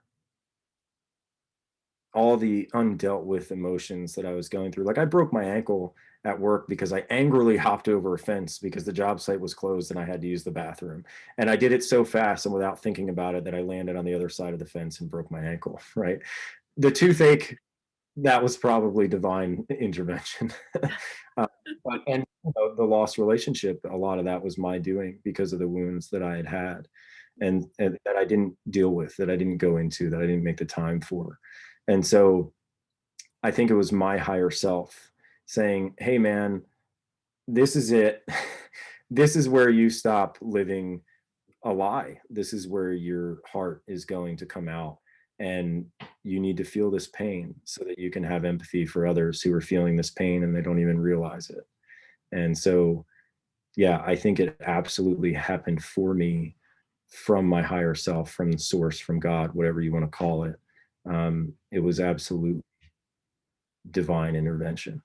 all the undealt with emotions that I was going through, like I broke my ankle at work because I angrily hopped over a fence because the job site was closed and I had to use the bathroom. And I did it so fast and without thinking about it that I landed on the other side of the fence and broke my ankle, right? The toothache, that was probably divine intervention. And you know, the lost relationship, a lot of that was my doing because of the wounds that I had had, and that I didn't deal with, that I didn't go into, that I didn't make the time for. And so I think it was my higher self saying, hey man, this is it. This is where you stop living a lie. This is where your heart is going to come out. And you need to feel this pain so that you can have empathy for others who are feeling this pain and they don't even realize it. And so, yeah, I think it absolutely happened for me from my higher self, from the source, from God, whatever you want to call it. It was absolute divine intervention.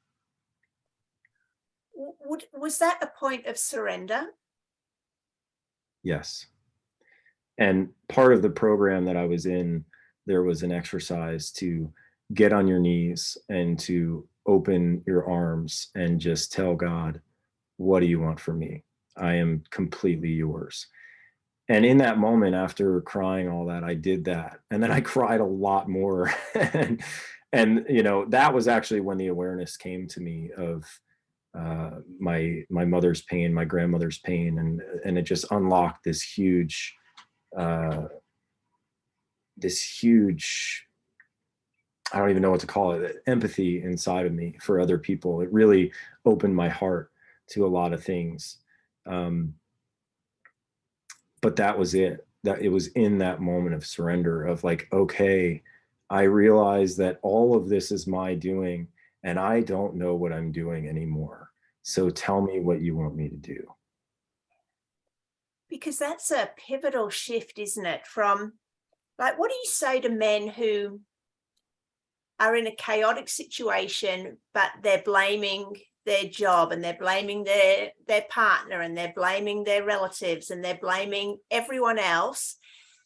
Was that a point of surrender? Yes. And part of the program that I was in, there was an exercise to get on your knees and to open your arms and just tell God, what do you want from me? I am completely yours. And in that moment, after crying all that, I did that. And then I cried a lot more. and you know, that was actually when the awareness came to me of my mother's pain, my grandmother's pain, and it just unlocked uh, this huge, I don't even know what to call it, empathy inside of me for other people. It really opened my heart to a lot of things. but that was it. That it was in that moment of surrender of like, okay, I realize that all of this is my doing and I don't know what I'm doing anymore. So tell me what you want me to do. Because that's a pivotal shift, isn't it? From, like, what do you say to men who are in a chaotic situation, but they're blaming their job and they're blaming their partner and they're blaming their relatives and they're blaming everyone else?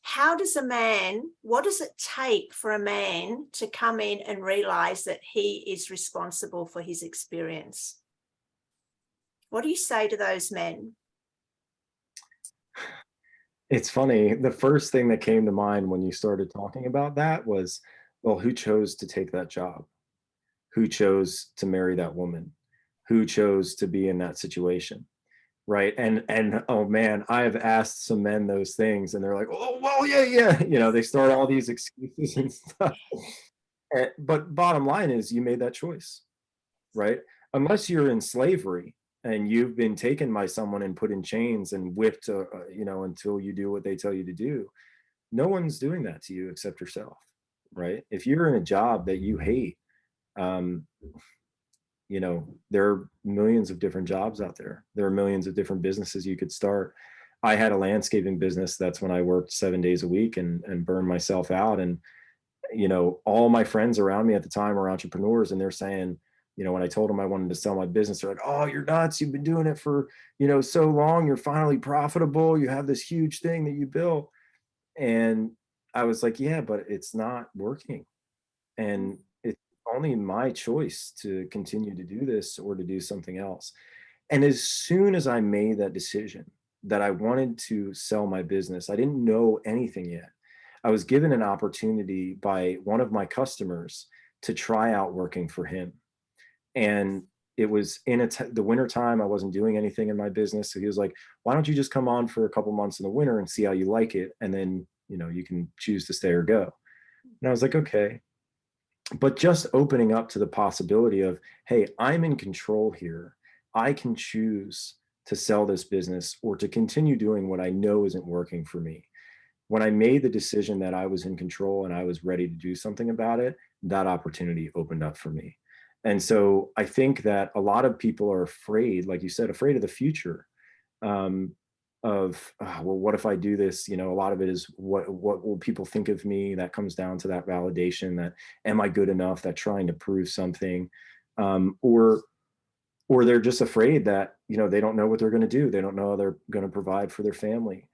How does a man, what does it take for a man to come in and realize that he is responsible for his experience? What do you say to those men? It's funny. The first thing that came to mind when you started talking about that was, well, who chose to take that job? Who chose to marry that woman? Who chose to be in that situation? Right. And oh man, I've asked some men those things and they're like, oh well, yeah, yeah. They start all these excuses and stuff. But bottom line is you made that choice, right? Unless you're in slavery and you've been taken by someone and put in chains and whipped, until you do what they tell you to do, no one's doing that to you except yourself, right? If you're in a job that you hate, um, there are millions of different jobs out there. There are millions of different businesses you could start. I had a landscaping business. That's when I worked 7 days a week and burned myself out. And, all my friends around me at the time were entrepreneurs and they're saying, when I told them I wanted to sell my business, they're like, oh, you're nuts. You've been doing it for, so long. You're finally profitable. You have this huge thing that you built. And I was like, yeah, but it's not working. And it's only my choice to continue to do this or to do something else. And as soon as I made that decision that I wanted to sell my business, I didn't know anything yet. I was given an opportunity by one of my customers to try out working for him. And it was in the winter time. I wasn't doing anything in my business. So he was like, why don't you just come on for a couple months in the winter and see how you like it? And then, you can choose to stay or go. And I was like, okay. But just opening up to the possibility of, hey, I'm in control here. I can choose to sell this business or to continue doing what I know isn't working for me. When I made the decision that I was in control and I was ready to do something about it, that opportunity opened up for me. And so I think that a lot of people are afraid, like you said, afraid of the future. Um, of well, what if I do this? A lot of it is what will people think of me? That comes down to that validation, that am I good enough, that trying to prove something, or they're just afraid that they don't know what they're going to do, they don't know how they're going to provide for their family.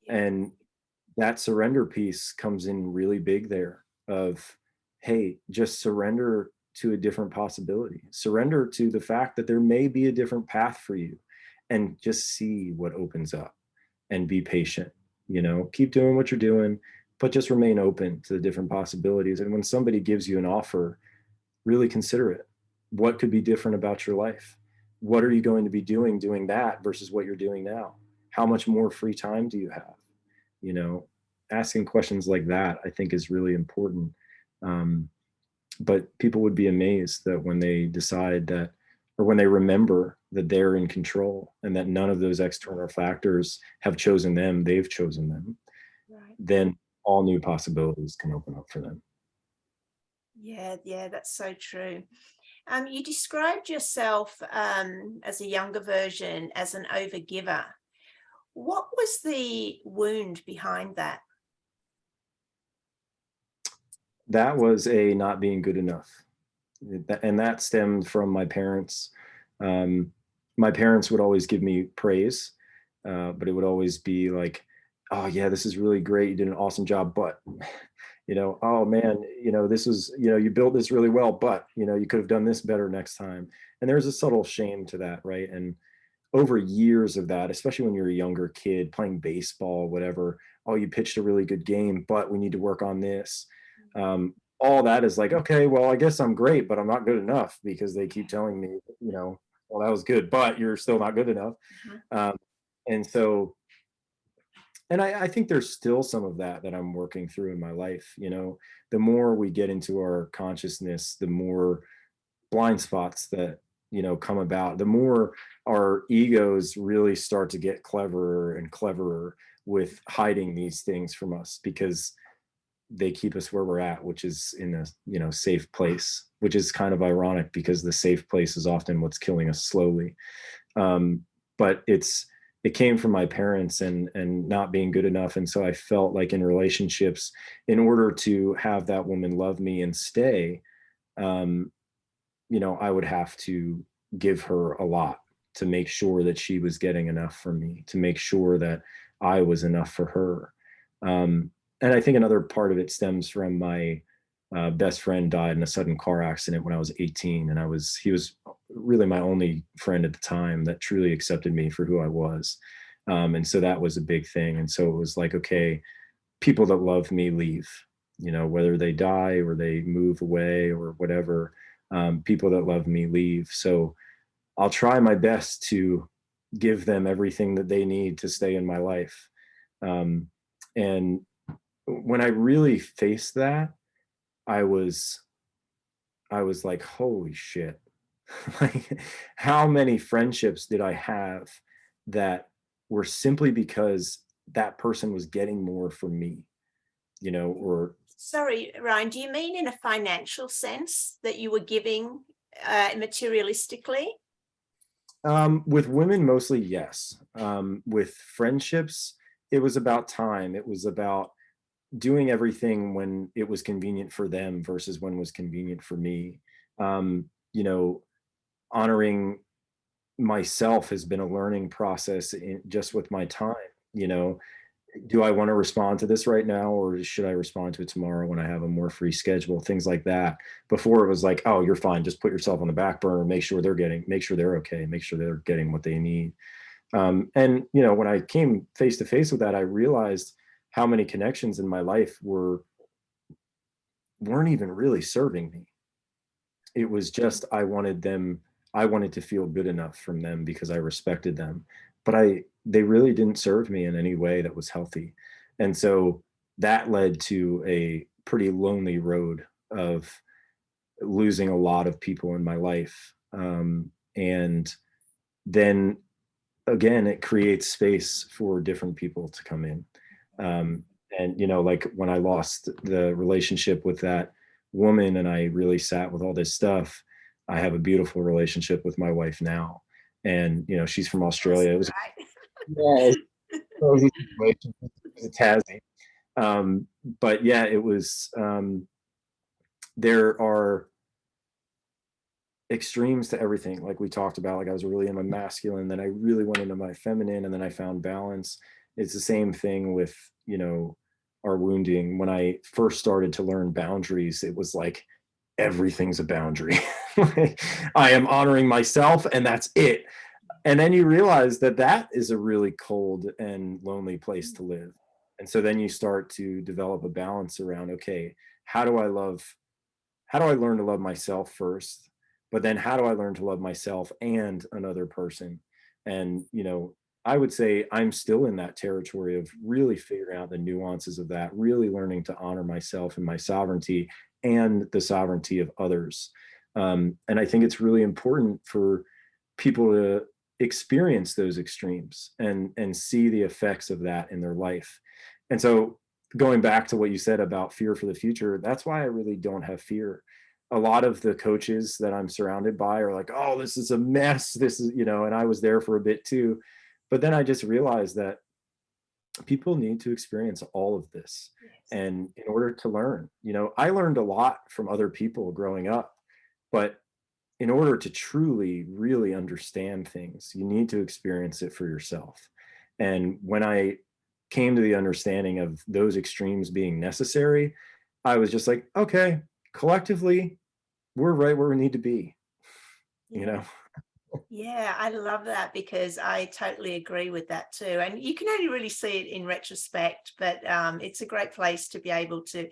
And that surrender piece comes in really big there of, hey, just surrender to a different possibility, surrender to the fact that there may be a different path for you, and just see what opens up and be patient. Keep doing what you're doing, but just remain open to the different possibilities. And when somebody gives you an offer, really consider it. What could be different about your life? What are you going to be doing that versus what you're doing now? How much more free time do you have? Asking questions like that, I think, is really important. But people would be amazed that when they decide that, or when they remember that they're in control and that none of those external factors have chosen them, they've chosen them, Right. then all new possibilities can open up for them. Yeah, that's so true. You described yourself as a younger version, as an overgiver. What was the wound behind that? That was a not being good enough. And that stemmed from my parents. My parents would always give me praise, but it would always be like, oh yeah, this is really great, you did an awesome job, but oh man, this is, you built this really well, but you could have done this better next time. And there's a subtle shame to that, right? And over years of that, especially when you're a younger kid playing baseball, whatever, oh, you pitched a really good game, but we need to work on this. All that is like, okay, well, I guess I'm great, but I'm not good enough, because they keep telling me, well, that was good, but you're still not good enough. Um, and so, and I think there's still some of that I'm working through in my life. The more we get into our consciousness, the more blind spots that come about, the more our egos really start to get cleverer and cleverer with hiding these things from us, because they keep us where we're at, which is in a, you know, safe place, which is kind of ironic because the safe place is often what's killing us slowly. But it came from my parents and not being good enough. And so I felt like in relationships, in order to have that woman love me and stay, you know, I would have to give her a lot to make sure that she was getting enough from me, to make sure that I was enough for her. And I think another part of it stems from my best friend died in a sudden car accident when I was 18. And he was really my only friend at the time that truly accepted me for who I was. And so that was a big thing. And so it was like, okay, people that love me leave, you know, whether they die or they move away or whatever, people that love me leave. So I'll try my best to give them everything that they need to stay in my life. And when I really faced that, I was like, holy shit. Like, how many friendships did I have that were simply because that person was getting more from me, you know, or Sorry, Ryan, do you mean in a financial sense that you were giving materialistically? with women, mostly, yes. With friendships, it was about time. It was about doing everything when it was convenient for them versus when it was convenient for me. You know, honoring myself has been a learning process just with my time. You know, do I want to respond to this right now, or should I respond to it tomorrow when I have a more free schedule? Things like that. Before it was like, oh, you're fine. Just put yourself on the back burner, make sure they're okay, make sure they're getting what they need. And you know, when I came face to face with that, I realized how many connections in my life weren't even really serving me. It was just I wanted to feel good enough from them because I respected them, but they really didn't serve me in any way that was healthy. And so that led to a pretty lonely road of losing a lot of people in my life. And then again, it creates space for different people to come in. And you know, like when I lost the relationship with that woman and I really sat with all this stuff, I have a beautiful relationship with my wife now. And you know, she's from Australia. It was Right. yeah, it was a crazy situation. It was a Tassie. But yeah, it was there are extremes to everything, like we talked about. Like I was really in my masculine, then I really went into my feminine, and then I found balance. It's the same thing with, you know, our wounding. When I first started to learn boundaries, it was like everything's a boundary. I am honoring myself and that's it. And then you realize that that is a really cold and lonely place to live. And so then you start to develop a balance around, okay, how do I love how do I learn to love myself first? But then how do I learn to love myself and another person? And, you know, I would say I'm still in that territory of really figuring out the nuances of that, really learning to honor myself and my sovereignty and the sovereignty of others. And I think it's really important for people to experience those extremes and see the effects of that in their life. And so going back to what you said about fear for the future, that's why I really don't have fear. A lot of the coaches that I'm surrounded by are like, oh, this is a mess. This is, you know, and I was there for a bit too. But then I just realized that people need to experience all of this. Yes. And in order to learn, you know, I learned a lot from other people growing up, but in order to truly, really understand things, you need to experience it for yourself. And when I came to the understanding of those extremes being necessary, I was just like, okay, collectively, we're right where we need to be, you Yeah. know? Yeah, I love that because I totally agree with that too. And you can only really see it in retrospect, but it's a great place to be able to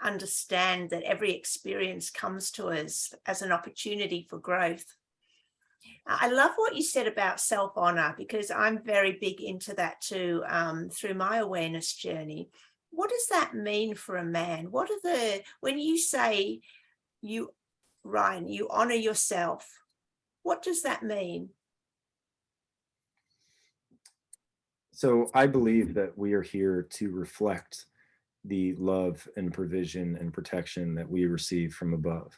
understand that every experience comes to us as an opportunity for growth. I love what you said about self-honor because I'm very big into that too, through my awareness journey. What does that mean for a man? What are when you say you, Ryan, you honor yourself, what does that mean? So I believe that we are here to reflect the love and provision and protection that we receive from above.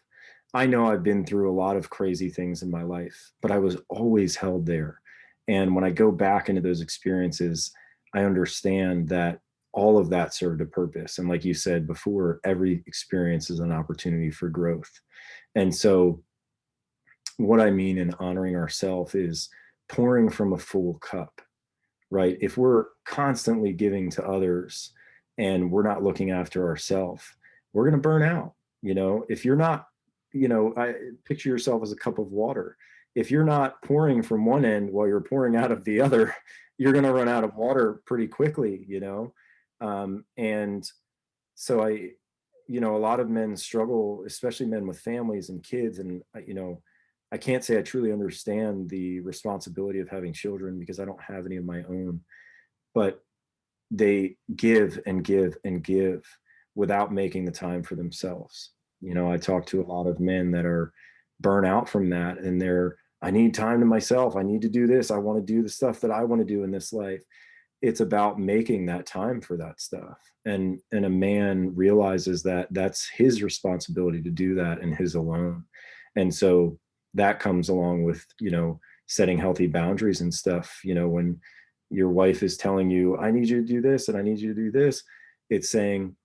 I know I've been through a lot of crazy things in my life, but I was always held there. And when I go back into those experiences, I understand that all of that served a purpose. And like you said before, every experience is an opportunity for growth. And so, what I mean in honoring ourselves is pouring from a full cup, right? If we're constantly giving to others and we're not looking after ourselves, we're going to burn out. If you're not, I picture yourself as a cup of water. If you're not pouring from one end while you're pouring out of the other, you're going to run out of water pretty quickly. And so a lot of men struggle, especially men with families and kids. And, I can't say I truly understand the responsibility of having children because I don't have any of my own, but they give and give and give without making the time for themselves. I talk to a lot of men that are burnt out from that, and I need time to myself. I need to do this. I want to do the stuff that I want to do in this life. It's about making that time for that stuff. And a man realizes that that's his responsibility to do that and his alone. And so that comes along with, setting healthy boundaries and stuff. When your wife is telling you, I need you to do this and I need you to do this, it's saying,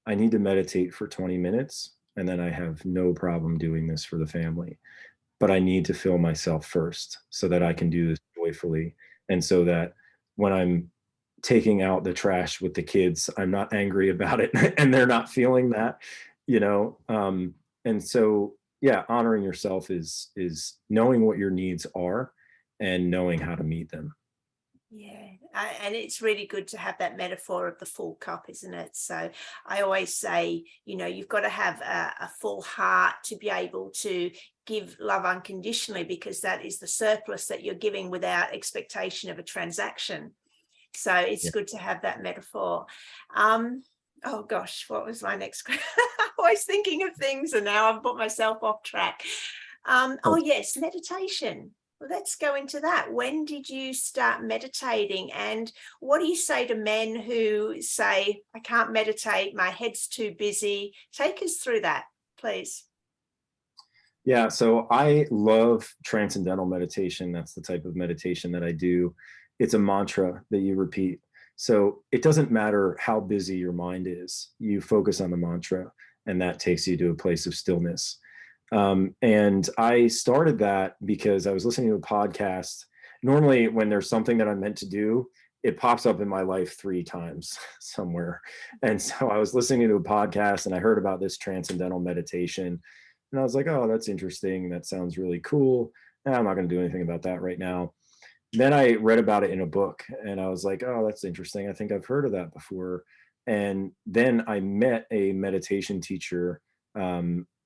I need to meditate for 20 minutes and then I have no problem doing this for the family. But I need to fill myself first so that I can do this joyfully. And so that when I'm taking out the trash with the kids, I'm not angry about it and they're not feeling that, you know. And so yeah, honoring yourself is knowing what your needs are and knowing how to meet them. Yeah, and it's really good to have that metaphor of the full cup, isn't it? So I always say, you've got to have a full heart to be able to give love unconditionally, because that is the surplus that you're giving without expectation of a transaction. So it's Yeah. good to have that metaphor. Oh gosh, what was my next question? Always thinking of things and now I've put myself off track. Oh yes, meditation. Well, let's go into that. When did you start meditating, and what do you say to men who say, I can't meditate, my head's too busy? Take us through that, please. Yeah, so I love transcendental meditation. That's the type of meditation that I do. It's a mantra that you repeat. So it doesn't matter how busy your mind is, you focus on the mantra, and that takes you to a place of stillness. And I started that because I was listening to a podcast. Normally, when there's something that I'm meant to do, it pops up in my life 3 times somewhere. And so I was listening to a podcast and I heard about this transcendental meditation. And I was like, oh, that's interesting. That sounds really cool. I'm not going to do anything about that right now. Then I read about it in a book and I was like, oh, that's interesting. I think I've heard of that before. And then I met a meditation teacher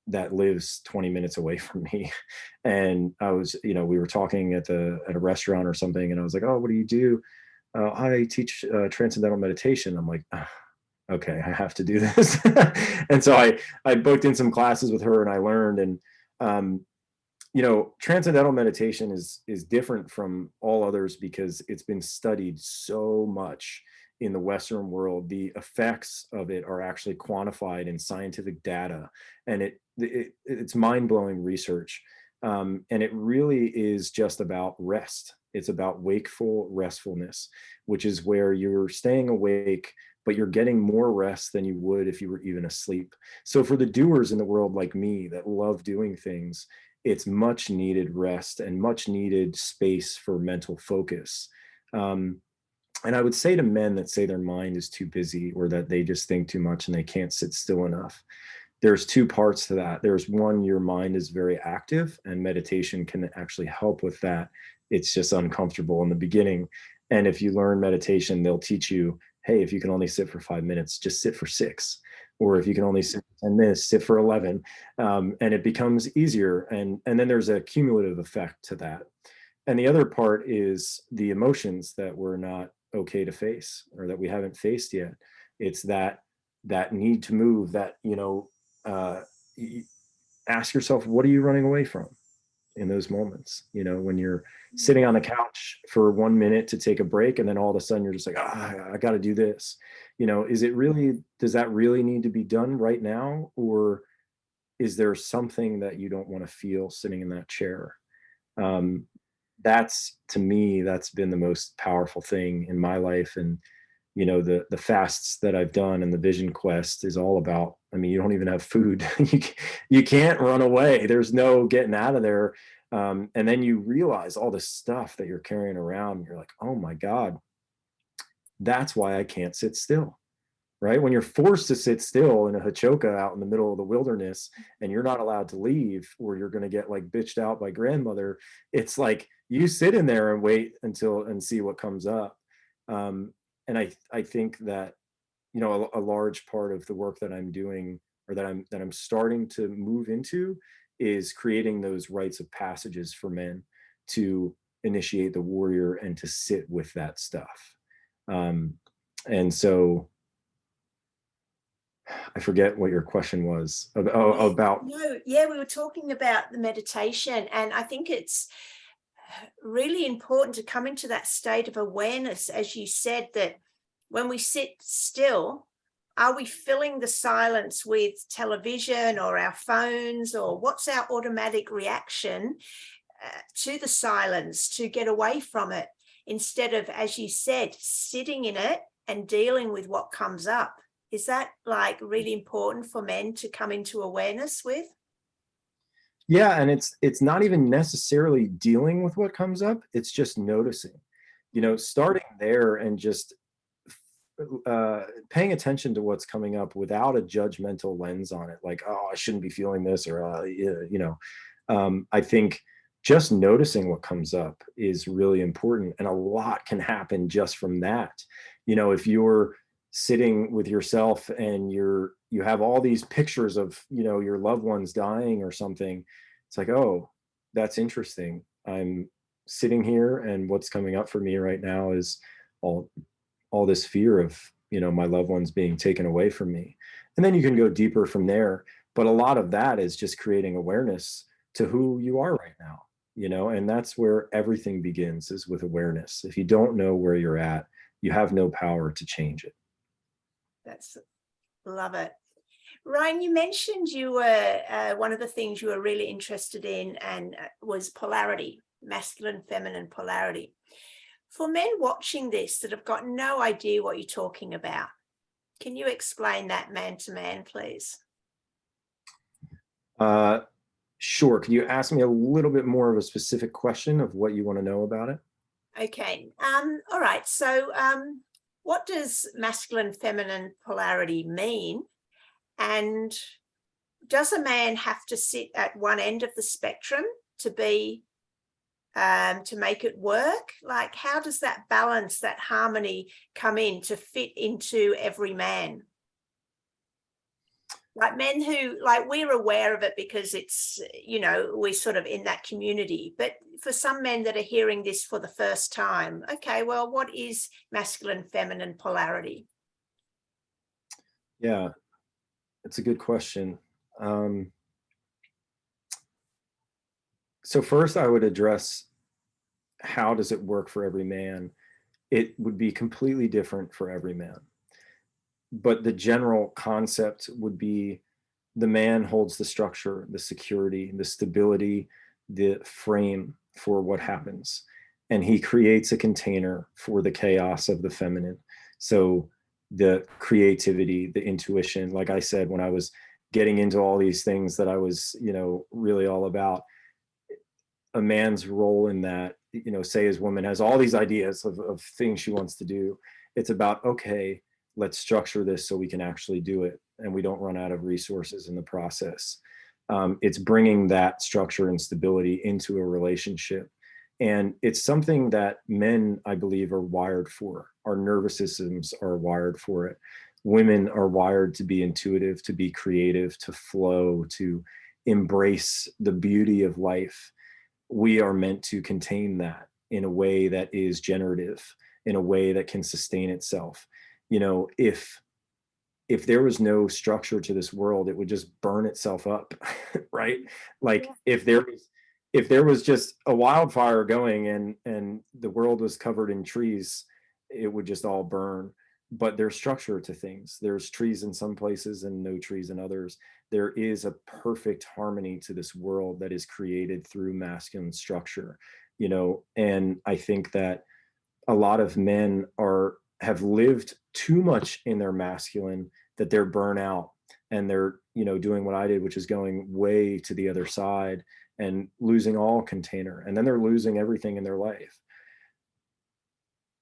that lives 20 minutes away from me. And I was, we were talking at a restaurant or something. And I was like, oh, what do you do? I teach transcendental meditation. I'm like, "Ah, okay, I have to do this." And so I booked in some classes with her and I learned. And um, transcendental meditation is different from all others because it's been studied so much in the Western world. The effects of it are actually quantified in scientific data, and it's mind-blowing research. And it really is just about rest. It's about wakeful restfulness, which is where you're staying awake, but you're getting more rest than you would if you were even asleep. So for the doers in the world like me that love doing things, it's much needed rest and much needed space for mental focus. And I would say to men that say their mind is too busy or that they just think too much and they can't sit still enough, there's 2 parts to that. There's one, your mind is very active, and meditation can actually help with that. It's just uncomfortable in the beginning. And if you learn meditation, they'll teach you, hey, if you can only sit for 5 minutes, just sit for 6. Or if you can only sit for 10 minutes, sit for 11. And it becomes easier. And then there's a cumulative effect to that. And the other part is the emotions that we're not okay to face or that we haven't faced yet. It's that need to move, that, uh, ask yourself, what are you running away from in those moments, when you're sitting on the couch for 1 minute to take a break, and then all of a sudden you're just like, I got to do this. Does that really need to be done right now? Or is there something that you don't want to feel sitting in that chair? To me, that's been the most powerful thing in my life. And the fasts that I've done and the vision quest is all about, you don't even have food. You can't run away. There's no getting out of there. And then you realize all this stuff that you're carrying around, and you're like, oh my God, that's why I can't sit still. Right? When you're forced to sit still in a hachoka out in the middle of the wilderness, and you're not allowed to leave, or you're going to get like bitched out by grandmother, it's like you sit in there and wait and see what comes up. And I think that, a large part of the work that I'm doing, or that I'm starting to move into, is creating those rites of passages for men to initiate the warrior and to sit with that stuff. And so I forget what your question was about. No, yeah, we were talking about the meditation, and I think it's really important to come into that state of awareness, as you said, that when we sit still, are we filling the silence with television or our phones, or what's our automatic reaction to the silence to get away from it, instead of, as you said, sitting in it and dealing with what comes up? Is that like really important for men to come into awareness with? Yeah, and it's not even necessarily dealing with what comes up. It's just noticing, starting there, and just paying attention to what's coming up without a judgmental lens on it. Like, oh, I shouldn't be feeling this, or I think just noticing what comes up is really important, and a lot can happen just from that. If you're sitting with yourself and you have all these pictures of your loved ones dying or something, it's like, oh, that's interesting. I'm sitting here, and what's coming up for me right now is all this fear of my loved ones being taken away from me. And then you can go deeper from there, but a lot of that is just creating awareness to who you are right now, and that's where everything begins, is with awareness. If you don't know where you're at, you have no power to change it. Love it. Ryan, you mentioned you were one of the things you were really interested in and was polarity, masculine, feminine polarity. For men watching this that have got no idea what you're talking about, can you explain that man to man, please? Sure. Could you ask me a little bit more of a specific question of what you want to know about it? Okay. All right. So what does masculine, feminine polarity mean? And does a man have to sit at one end of the spectrum to be to make it work? Like, how does that balance, that harmony come in to fit into every man? Like men who, like, we're aware of it because it's, we're sort of in that community. But for some men that are hearing this for the first time, okay, well, what is masculine, feminine polarity? Yeah, it's a good question. So first, I would address, how does it work for every man? It would be completely different for every man. But the general concept would be, the man holds the structure, the security, the stability, the frame for what happens. And he creates a container for the chaos of the feminine. So the creativity, the intuition, like I said, when I was getting into all these things that I was, really all about, a man's role in that, say his woman has all these ideas of things she wants to do. It's about, okay, let's structure this so we can actually do it, and we don't run out of resources in the process. It's bringing that structure and stability into a relationship. And it's something that men, I believe, are wired for. Our nervous systems are wired for it. Women are wired to be intuitive, to be creative, to flow, to embrace the beauty of life. We are meant to contain that in a way that is generative, in a way that can sustain itself. If there was no structure to this world, it would just burn itself up, right? Like, if there was just a wildfire going and the world was covered in trees, it would just all burn. But there's structure to things. There's trees in some places and no trees in others. There is a perfect harmony to this world that is created through masculine structure, you know. And I think that a lot of men have lived too much in their masculine, that they're burnout, and they're, you know, doing what I did, which is going way to the other side and losing all container, and then they're losing everything in their life.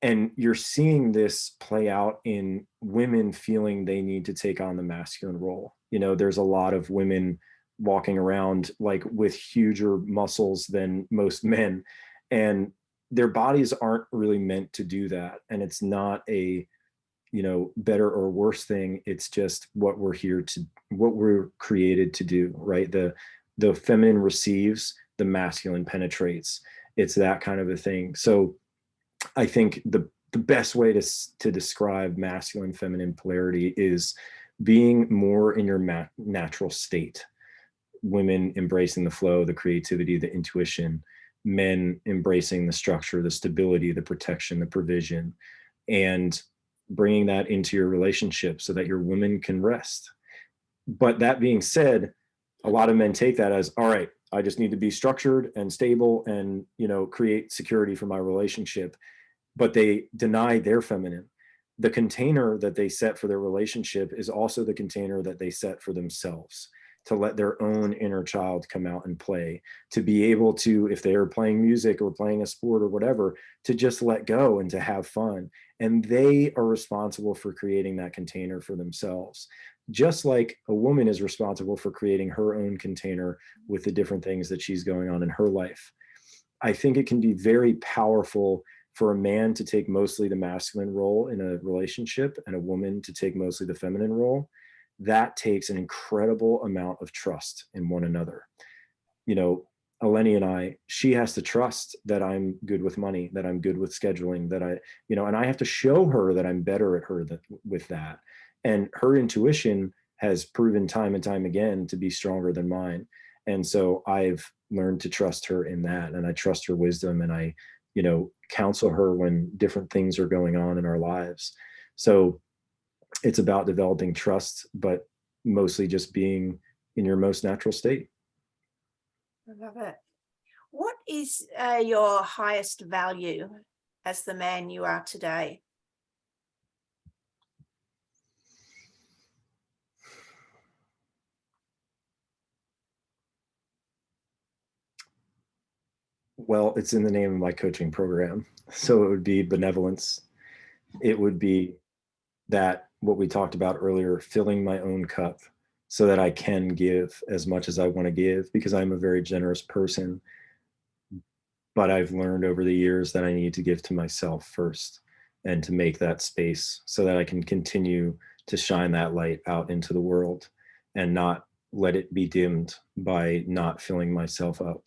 And you're seeing this play out in women feeling they need to take on the masculine role. You know, there's a lot of women walking around like with huger muscles than most men, and their bodies aren't really meant to do that. And it's not a, you know, better or worse thing. It's just what we're created to do, right? The feminine receives, the masculine penetrates. It's that kind of a thing. So I think the best way to describe masculine feminine polarity is being more in your natural state. Women embracing the flow, the creativity, the intuition, men embracing the structure, the stability, the protection, the provision, and bringing that into your relationship so that your woman can rest. But that being said, a lot of men take that as, all right, I just need to be structured and stable and, you know, create security for my relationship. But they deny their feminine. The container that they set for their relationship is also the container that they set for themselves, to let their own inner child come out and play, to be able to, if they are playing music or playing a sport or whatever, to just let go and to have fun. And they are responsible for creating that container for themselves, just like a woman is responsible for creating her own container with the different things that she's going on in her life. I think it can be very powerful for a man to take mostly the masculine role in a relationship and a woman to take mostly the feminine role. That takes an incredible amount of trust in one another. You know, Eleni and I, she has to trust that I'm good with money, that I'm good with scheduling, that I, you know, and I have to show her that I'm better at her with that. And her intuition has proven time and time again to be stronger than mine. And so I've learned to trust her in that. And I trust her wisdom, and I, you know, counsel her when different things are going on in our lives. So it's about developing trust, but mostly just being in your most natural state. I love it. What is your highest value as the man you are today? Well, it's in the name of my coaching program. So it would be benevolence. It would be that, what we talked about earlier, filling my own cup so that I can give as much as I want to give, because I'm a very generous person. But I've learned over the years that I need to give to myself first, and to make that space so that I can continue to shine that light out into the world and not let it be dimmed by not filling myself up.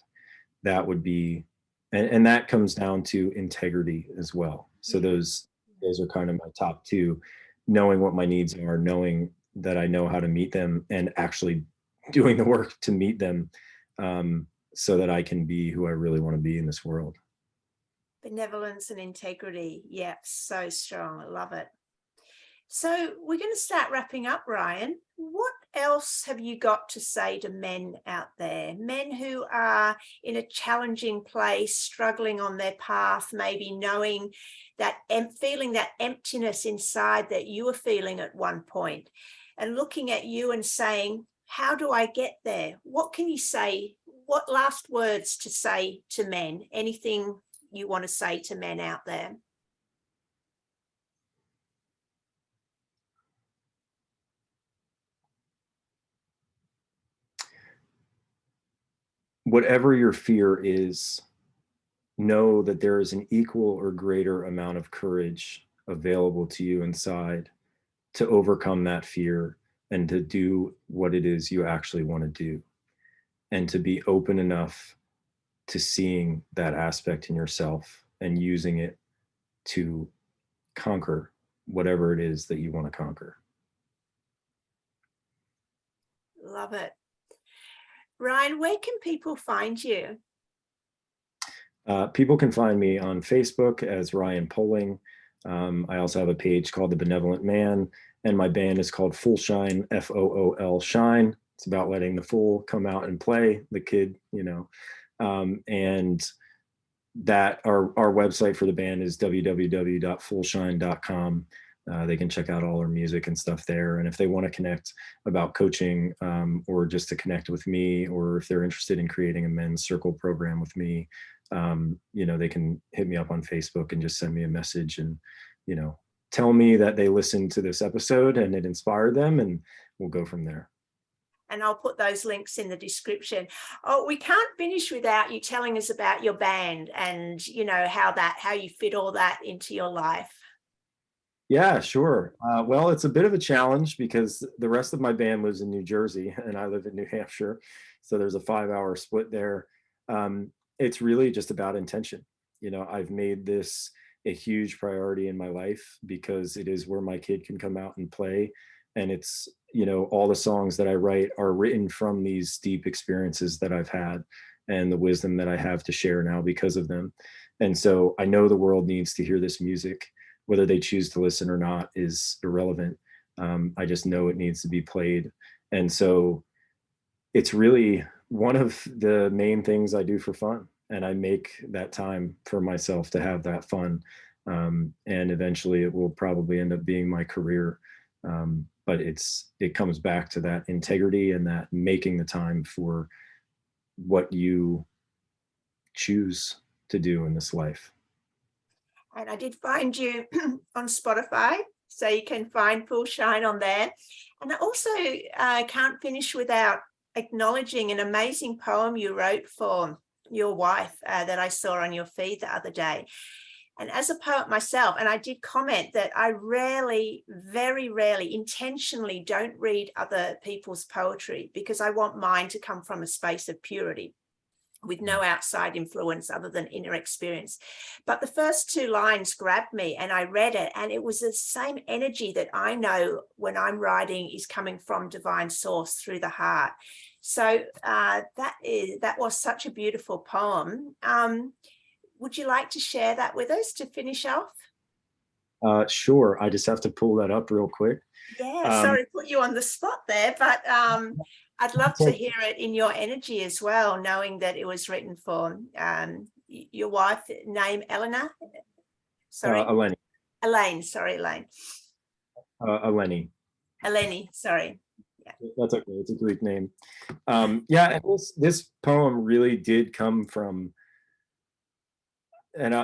That would be, and that comes down to integrity as well. So those are kind of my top two: knowing what my needs are, knowing that I know how to meet them, and actually doing the work to meet them, so that I can be who I really want to be in this world. Benevolence and integrity. Yeah, so strong. I love it. So we're going to start wrapping up, Ryan. What else have you got to say to men out there? Men who are in a challenging place, struggling on their path, maybe knowing that, feeling that emptiness inside that you were feeling at one point, and looking at you and saying, how do I get there? What can you say? What last words to say to men? Anything you want to say to men out there? Whatever your fear is, know that there is an equal or greater amount of courage available to you inside to overcome that fear and to do what it is you actually want to do, and to be open enough to seeing that aspect in yourself and using it to conquer whatever it is that you want to conquer. Love it. Ryan, where can people find you? People can find me on Facebook as Ryan POLING. I also have a page called The Benevolent Man, and my band is called Full Shine, FOOL Shine. It's about letting the fool come out and play, the kid, you know. And that our website for the band is www.fullshine.com. They can check out all our music and stuff there. And if they want to connect about coaching, or just to connect with me, or if they're interested in creating a men's circle program with me, you know, they can hit me up on Facebook and just send me a message and, you know, tell me that they listened to this episode and it inspired them, and we'll go from there. And I'll put those links in the description. Oh, we can't finish without you telling us about your band and, you know, how you fit all that into your life. Yeah, sure. Well, it's a bit of a challenge because the rest of my band lives in New Jersey and I live in New Hampshire. So there's a 5-hour split there. It's really just about intention. You know, I've made this a huge priority in my life because it is where my kid can come out and play. And it's, you know, all the songs that I write are written from these deep experiences that I've had and the wisdom that I have to share now because of them. And so I know the world needs to hear this music. Whether they choose to listen or not is irrelevant. I just know it needs to be played. And so it's really one of the main things I do for fun. And I make that time for myself to have that fun. And eventually it will probably end up being my career. But it comes back to that integrity and that making the time for what you choose to do in this life. And I did find you on Spotify, so you can find Full Shine on there. And I also can't finish without acknowledging an amazing poem you wrote for your wife that I saw on your feed the other day. And as a poet myself, and I did comment that I rarely, very rarely, intentionally don't read other people's poetry because I want mine to come from a space of purity, with no outside influence other than inner experience. But the first 2 lines grabbed me and I read it, and it was the same energy that I know when I'm writing is coming from divine source through the heart. So that was such a beautiful poem. Would you like to share that with us to finish off? Sure. I just have to pull that up real quick. Yeah, sorry to put you on the spot there, but I'd love to hear it in your energy as well, knowing that it was written for your wife, name Eleanor? Sorry. Eleni. Elaine, sorry, Elaine. Eleni. Eleni, sorry. Yeah. That's okay. It's a Greek name. Yeah, and this poem really did come from, and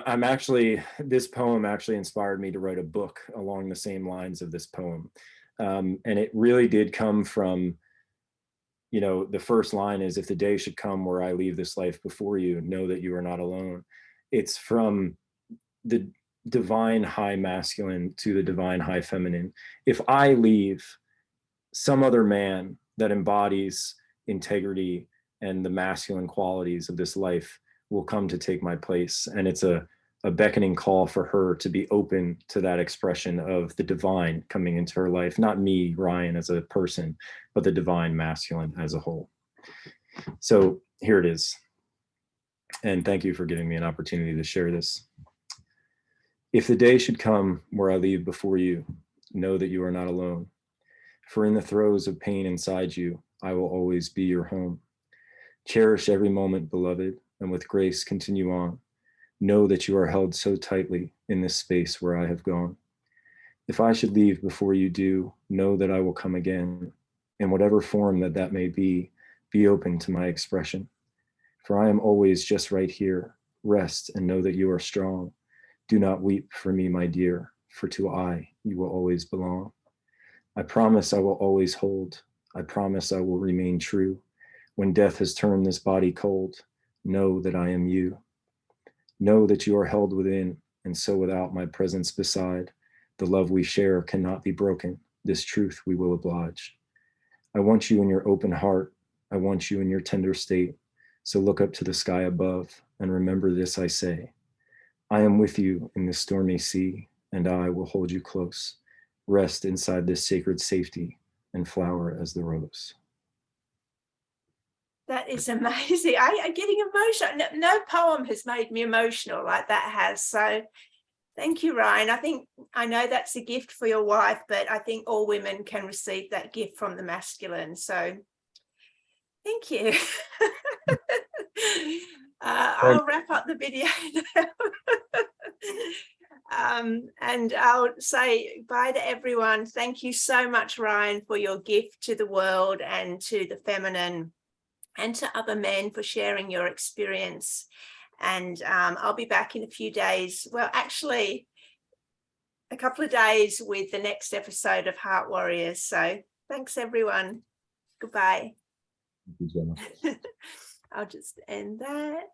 this poem actually inspired me to write a book along the same lines of this poem. And it really did come from, you know, the first line is, if the day should come where I leave this life before you, know that you are not alone. It's from the divine high masculine to the divine high feminine. If I leave, some other man that embodies integrity and the masculine qualities of this life will come to take my place. And it's a beckoning call for her to be open to that expression of the divine coming into her life, not me, Ryan, as a person, but the divine masculine as a whole. So here it is. And thank you for giving me an opportunity to share this. If the day should come where I leave before you, know that you are not alone. For in the throes of pain inside you, I will always be your home. Cherish every moment, beloved, and with grace continue on. Know that you are held so tightly in this space where I have gone. If I should leave before you do, know that I will come again. In whatever form that may be open to my expression. For I am always just right here. Rest and know that you are strong. Do not weep for me, my dear, for to I you will always belong. I promise I will always hold. I promise I will remain true. When death has turned this body cold, know that I am you. Know that you are held within, and so without my presence beside, the love we share cannot be broken. This truth we will oblige. I want you in your open heart. I want you in your tender state. So look up to the sky above and remember this I say. I am with you in the stormy sea, and I will hold you close. Rest inside this sacred safety and flower as the rose. That is amazing. I'm getting emotional. No poem has made me emotional like that has. So thank you, Ryan. I know that's a gift for your wife, but I think all women can receive that gift from the masculine. So thank you. I'll wrap up the video now. And I'll say bye to everyone. Thank you so much, Ryan, for your gift to the world and to the feminine and to other men for sharing your experience. And I'll be back in a few days. Well, actually, a couple of days with the next episode of Heart Warriors. So thanks, everyone. Goodbye. Thank you, Gemma. I'll just end that.